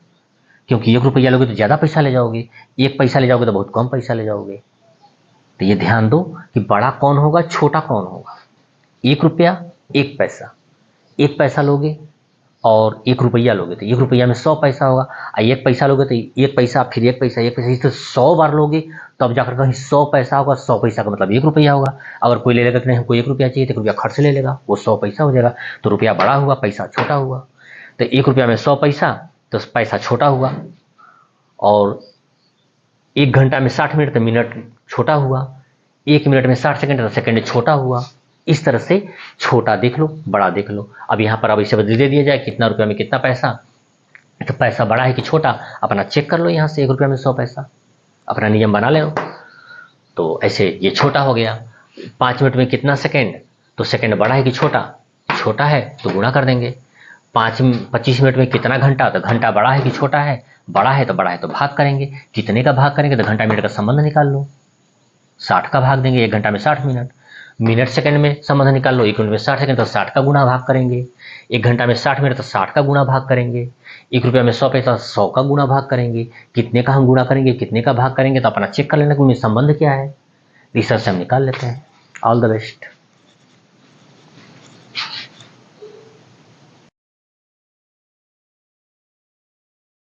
क्योंकि 1 रुपया लोगे तो ज़्यादा पैसा ले जाओगे, 1 पैसा ले जाओगे तो बहुत कम पैसा ले जाओगे। तो ये ध्यान दो कि बड़ा कौन होगा छोटा कौन होगा। 1 रुपया 1 पैसा, 1 पैसा लोगे और 1 रुपया लोगे तो 1 रुपया में 100 पैसा होगा, और 1 पैसा लोगे तो 1 पैसा, फिर 1 पैसा, 1 पैसा, इस तो 100 बार लोगे तब जाकर कहीं 100 पैसा होगा। 100 पैसा का मतलब 1 रुपया होगा। अगर कोई ले लेगा कि नहीं हमको 1 रुपया चाहिए, तो 1 रुपया खर्च ले लेगा, वो 100 पैसा हो जाएगा, तो रुपया बड़ा हुआ पैसा छोटा हुआ। तो 1 रुपया में 100 पैसा, तो पैसा छोटा हुआ, और 1 घंटा में 60 मिनट तो मिनट छोटा हुआ, 1 मिनट में 60 सेकंड तो सेकंड छोटा हुआ। इस तरह से छोटा देख लो, बड़ा देख लो। अब यहाँ पर अब इसे बदल दे दिया जाए, कितना रुपया में कितना पैसा, तो पैसा बड़ा है कि छोटा, अपना चेक कर लो यहाँ से। 1 रुपया में 100 पैसा, अपना नियम बना ले। तो ऐसे ये छोटा हो गया। 5 मिनट में कितना सेकंड, तो सेकंड बड़ा है कि छोटा, छोटा है तो गुणा कर देंगे। 25 मिनट में कितना घंटा, तो घंटा बड़ा है कि छोटा है, बड़ा है तो भाग करेंगे। कितने का भाग करेंगे, तो घंटा मिनट का संबंध निकाल लो, 60 का भाग देंगे, 1 घंटा में 60 मिनट। मिनट सेकंड में संबंध निकाल लो, 1 मिनट में 60 सेकंड तो 60 का गुणा भाग करेंगे, 1 घंटा में 60 मिनट तो 60 का गुणा भाग करेंगे, 1 रुपया में 100 पैसा 100 का गुणा भाग करेंगे। कितने का हम गुणा करेंगे, कितने का भाग करेंगे, तो अपना चेक कर लेना कि उनमें संबंध क्या है, रिसर्च से हम निकाल लेते हैं। All the best.